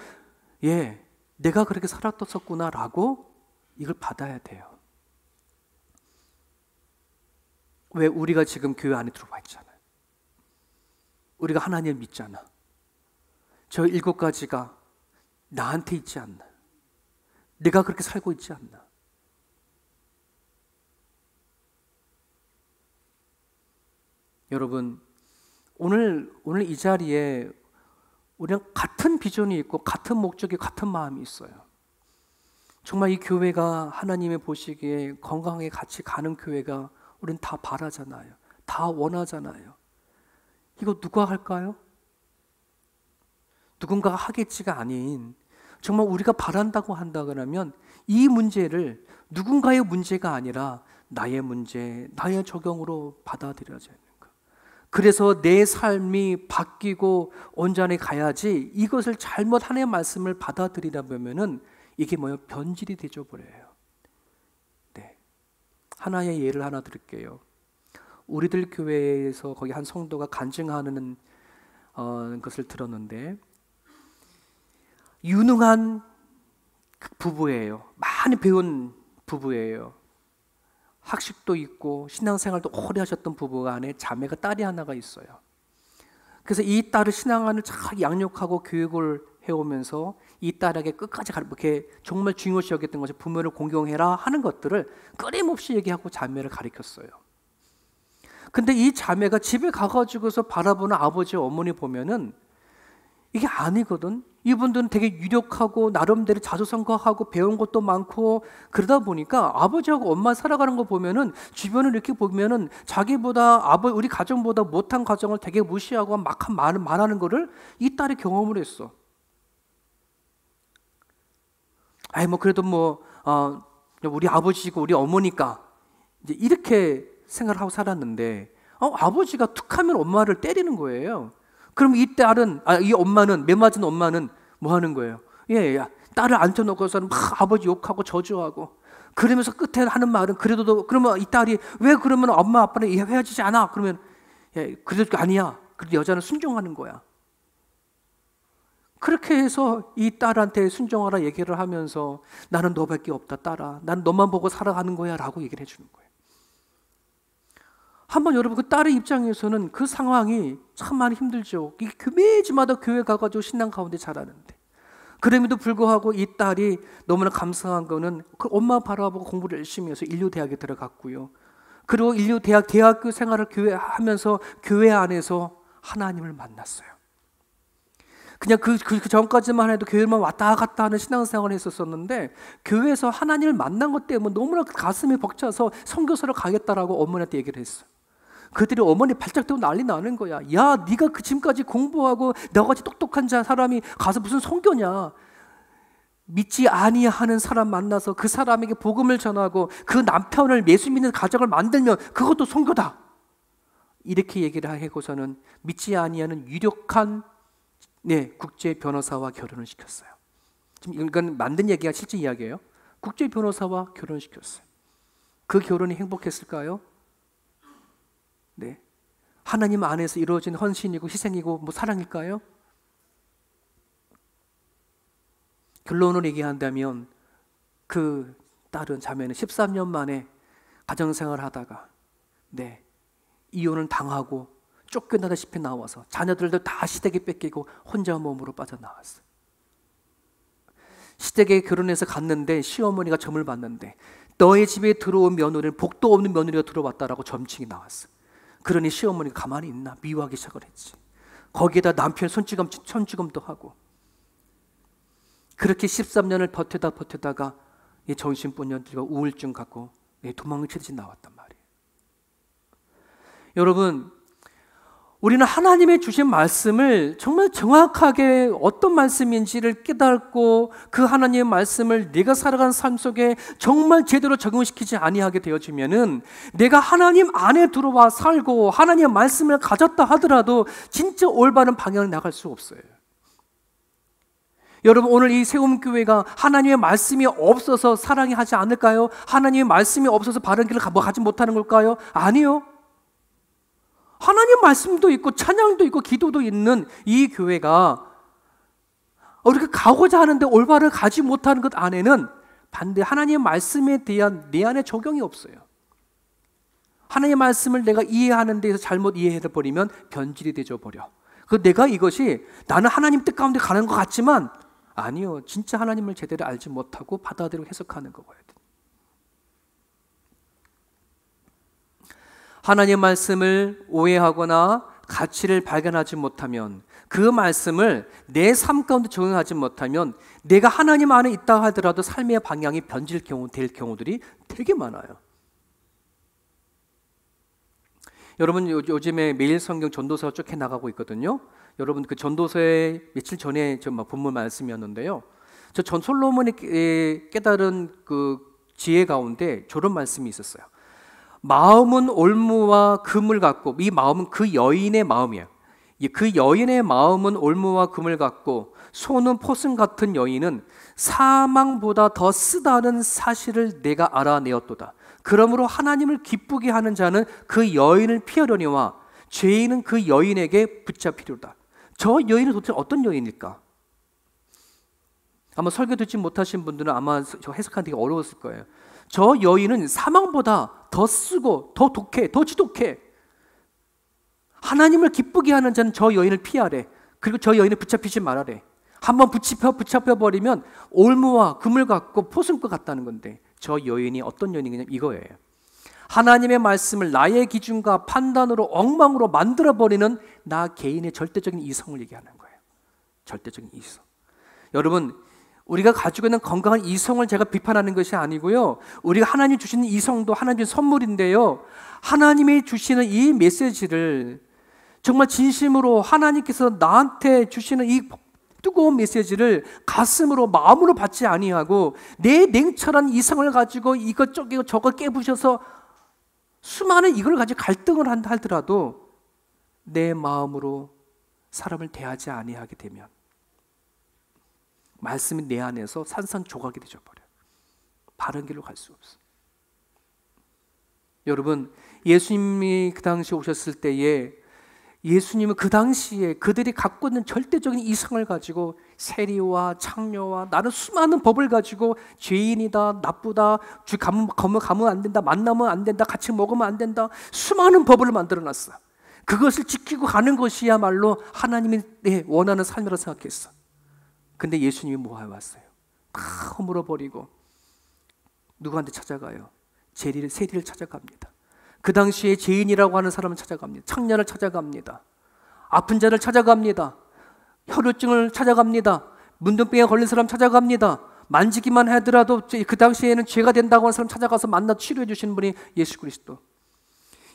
내가 그렇게 살았었구나 라고 이걸 받아야 돼요. 왜? 우리가 지금 교회 안에 들어와 있잖아요. 우리가 하나님을 믿잖아. 저 7가지가 나한테 있지 않나. 내가 그렇게 살고 있지 않나. 여러분, 오늘 이 자리에 우리는 같은 비전이 있고 같은 목적이, 같은 마음이 있어요. 정말 이 교회가 하나님의 보시기에 건강하게 같이 가는 교회가 우리는 다 바라잖아요. 다 원하잖아요. 이거 누가 할까요? 누군가가 하겠지가 아닌, 정말 우리가 바란다고 한다 그러면 이 문제를 누군가의 문제가 아니라 나의 문제, 나의 적용으로 받아들여져야 돼요. 그래서 내 삶이 바뀌고 온전히 가야지, 이것을 잘못 하나님의 말씀을 받아들이다 보면은 이게 변질이 되져 버려요. 하나의 예를 하나 드릴게요. 우리들 교회에서 거기 한 성도가 간증하는 것을 들었는데, 유능한 부부예요. 많이 배운 부부예요. 학식도 있고 신앙생활도 오래 하셨던 부부가 안에 자매가 딸이 하나가 있어요. 그래서 이 딸을 신앙안을 잘 양육하고 교육을 해오면서 이 딸에게 끝까지 이렇게 정말 중요시 여겼던 것이 부모를 공경해라 하는 것들을 끊임없이 얘기하고 자매를 가르쳤어요. 근데 이 자매가 집에 가가지고서 바라보는 아버지 어머니 보면은 이게 아니거든. 이분들은 되게 유력하고 나름대로 자수성가하고 배운 것도 많고 그러다 보니까 아버지하고 엄마 살아가는 거 보면은 주변을 이렇게 보면은 자기보다 우리 가정보다 못한 가정을 되게 무시하고 막 말하는 거를 이 딸이 경험을 했어. 그래도 우리 아버지고 우리 어머니까 이제 이렇게 생각을 하고 살았는데 아버지가 툭하면 엄마를 때리는 거예요. 그럼 이 엄마는, 매맞은 엄마는 뭐 하는 거예요? 딸을 앉혀놓고서는 막 아버지 욕하고 저주하고, 그러면서 끝에 하는 말은 그러면 이 딸이 왜 그러면 엄마 아빠는 헤어지지 않아? 그러면 그래도 아니야. 그래도 여자는 순종하는 거야. 그렇게 해서 이 딸한테 순종하라 얘기를 하면서 나는 너밖에 없다 딸아, 난 너만 보고 살아가는 거야 라고 얘기를 해주는 거예요. 한번 여러분 그 딸의 입장에서는 그 상황이 참 많이 힘들죠. 매주마다 교회 가가지고 신앙 가운데 자라는데, 그럼에도 불구하고 이 딸이 너무나 감사한 거는 그 엄마 바라보고 공부를 열심히 해서 인류대학에 들어갔고요. 그리고 대학교 생활을 하면서 교회 안에서 하나님을 만났어요. 그냥 그 전까지만 해도 교회만 왔다 갔다 하는 신앙생활을 했었었는데, 교회에서 하나님을 만난 것 때문에 너무나 가슴이 벅차서 선교사를 가겠다라고 어머니한테 얘기를 했어요. 그들이 어머니 발작 들고 난리 나는 거야. 야, 네가 그 지금까지 공부하고 너같이 똑똑한 사람이 가서 무슨 선교냐. 믿지 아니하는 사람 만나서 그 사람에게 복음을 전하고 그 남편을 예수 믿는 가정을 만들면 그것도 선교다. 이렇게 얘기를 하고서는 믿지 아니하는 유력한 국제 변호사와 결혼을 시켰어요. 지금 이건 만든 얘기가 실제 이야기예요. 국제 변호사와 결혼을 시켰어요. 그 결혼이 행복했을까요? 네. 하나님 안에서 이루어진 헌신이고 희생이고 뭐 사랑일까요? 결론을 얘기한다면 그 딸은, 자매는 13년 만에 가정생활을 하다가 이혼을 당하고 쫓겨나다시피 나와서 자녀들도 다 시댁에 뺏기고 혼자 몸으로 빠져나왔어요. 시댁에 결혼해서 갔는데 시어머니가 점을 봤는데 너의 집에 들어온 며느리는 복도 없는 며느리가 들어왔다라고 점칭이 나왔어요. 그러니 시어머니가 가만히 있나 미워하기 시작을 했지. 거기에다 남편 손찌검도 하고, 그렇게 13년을 버티다가 정신분열과 우울증 갖고 도망을 치듯이 나왔단 말이에요. 여러분, 우리는 하나님의 주신 말씀을 정말 정확하게 어떤 말씀인지를 깨닫고 그 하나님의 말씀을 내가 살아가는 삶 속에 정말 제대로 적용시키지 아니하게 되어지면은 내가 하나님 안에 들어와 살고 하나님의 말씀을 가졌다 하더라도 진짜 올바른 방향을 나갈 수 없어요. 여러분, 오늘 이 세움교회가 하나님의 말씀이 없어서 사랑이 하지 않을까요? 하나님의 말씀이 없어서 바른 길을 가지 못하는 걸까요? 아니요. 하나님 말씀도 있고 찬양도 있고 기도도 있는 이 교회가 우리가 가고자 하는데 올바를 가지 못하는 것 안에는 반대 하나님의 말씀에 대한 내 안에 적용이 없어요. 하나님의 말씀을 내가 이해하는 데에서 잘못 이해해버리면 변질이 되어버려. 내가 이것이 나는 하나님 뜻 가운데 가는 것 같지만 아니요, 진짜 하나님을 제대로 알지 못하고 받아들이고 해석하는 거예요. 하나님의 말씀을 오해하거나 가치를 발견하지 못하면, 그 말씀을 내 삶 가운데 적용하지 못하면 내가 하나님 안에 있다 하더라도 삶의 방향이 변질될 경우들이 되게 많아요. 여러분, 요즘에 매일 성경 전도서가 쭉 해나가고 있거든요. 여러분, 그 전도서에 며칠 전에 본문 말씀이었는데요. 전 솔로몬이 깨달은 그 지혜 가운데 저런 말씀이 있었어요. 마음은 올무와 금을 갖고, 이 마음은 그 여인의 마음이에요. 그 여인의 마음은 올무와 금을 갖고 손은 포승 같은 여인은 사망보다 더 쓰다는 사실을 내가 알아내었도다. 그러므로 하나님을 기쁘게 하는 자는 그 여인을 피하려니와 죄인은 그 여인에게 붙잡히리로다. 저 여인은 도대체 어떤 여인일까? 아마 설교 듣지 못하신 분들은 아마 저 해석하기 되게 어려웠을 거예요. 저 여인은 사망보다 더 쓰고 더 독해, 더 지독해. 하나님을 기쁘게 하는 자는 저 여인을 피하래. 그리고 저 여인을 붙잡히지 말아래. 한번 붙잡혀버리면 올무와 금을 갖고 포승과 같다는 건데, 저 여인이 어떤 여인이냐 이거예요. 하나님의 말씀을 나의 기준과 판단으로 엉망으로 만들어버리는 나 개인의 절대적인 이성을 얘기하는 거예요. 절대적인 이성. 여러분, 우리가 가지고 있는 건강한 이성을 제가 비판하는 것이 아니고요, 우리가 하나님 주시는 이성도 하나님의 선물인데요, 하나님이 주시는 이 메시지를 정말 진심으로 하나님께서 나한테 주시는 이 뜨거운 메시지를 가슴으로 마음으로 받지 아니하고 내 냉철한 이성을 가지고 이것저것 저거 깨부셔서 수많은 이걸 가지고 갈등을 한다 하더라도 내 마음으로 사람을 대하지 아니하게 되면 말씀이 내 안에서 산산조각이 되어버려요. 바른 길로 갈 수 없어. 여러분, 예수님이 그 당시 오셨을 때에 예수님은 그 당시에 그들이 갖고 있는 절대적인 이성을 가지고 세리와 창녀와 나는 수많은 법을 가지고 죄인이다, 나쁘다, 주 가면 안 된다, 만나면 안 된다, 같이 먹으면 안 된다, 수많은 법을 만들어놨어. 그것을 지키고 가는 것이야말로 하나님이 원하는 삶이라고 생각했어. 근데 예수님이 뭐 해왔어요? 다 허물어버리고 누구한테 찾아가요? 세리를 찾아갑니다. 그 당시에 죄인이라고 하는 사람을 찾아갑니다. 창녀를 찾아갑니다. 아픈 자를 찾아갑니다. 혈루증을 찾아갑니다. 문둥병에 걸린 사람 찾아갑니다. 만지기만 하더라도 그 당시에는 죄가 된다고 하는 사람 찾아가서 만나 치료해 주시는 분이 예수 그리스도.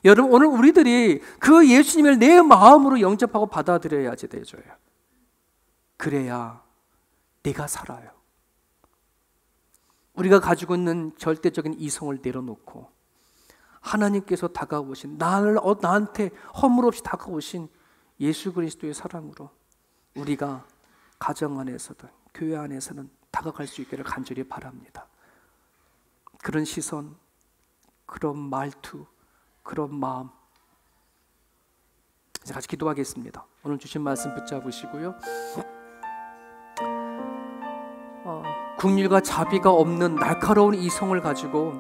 여러분, 오늘 우리들이 그 예수님을 내 마음으로 영접하고 받아들여야지 되줘요. 그래야 내가 살아요. 우리가 가지고 있는 절대적인 이성을 내려놓고 하나님께서 다가오신 나한테 허물 없이 다가오신 예수 그리스도의 사랑으로 우리가 가정 안에서든 교회 안에서는 다가갈 수 있기를 간절히 바랍니다. 그런 시선, 그런 말투, 그런 마음, 이제 같이 기도하겠습니다. 오늘 주신 말씀 붙잡으시고요. 긍휼과 자비가 없는 날카로운 이성을 가지고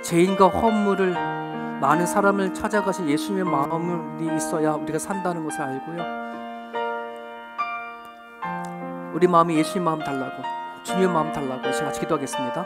죄인과 허물을 많은 사람을 찾아가신 예수님의 마음이 있어야 우리가 산다는 것을 알고요. 우리 마음이 예수님 마음 달라고, 주님의 마음 달라고 같이 기도하겠습니다.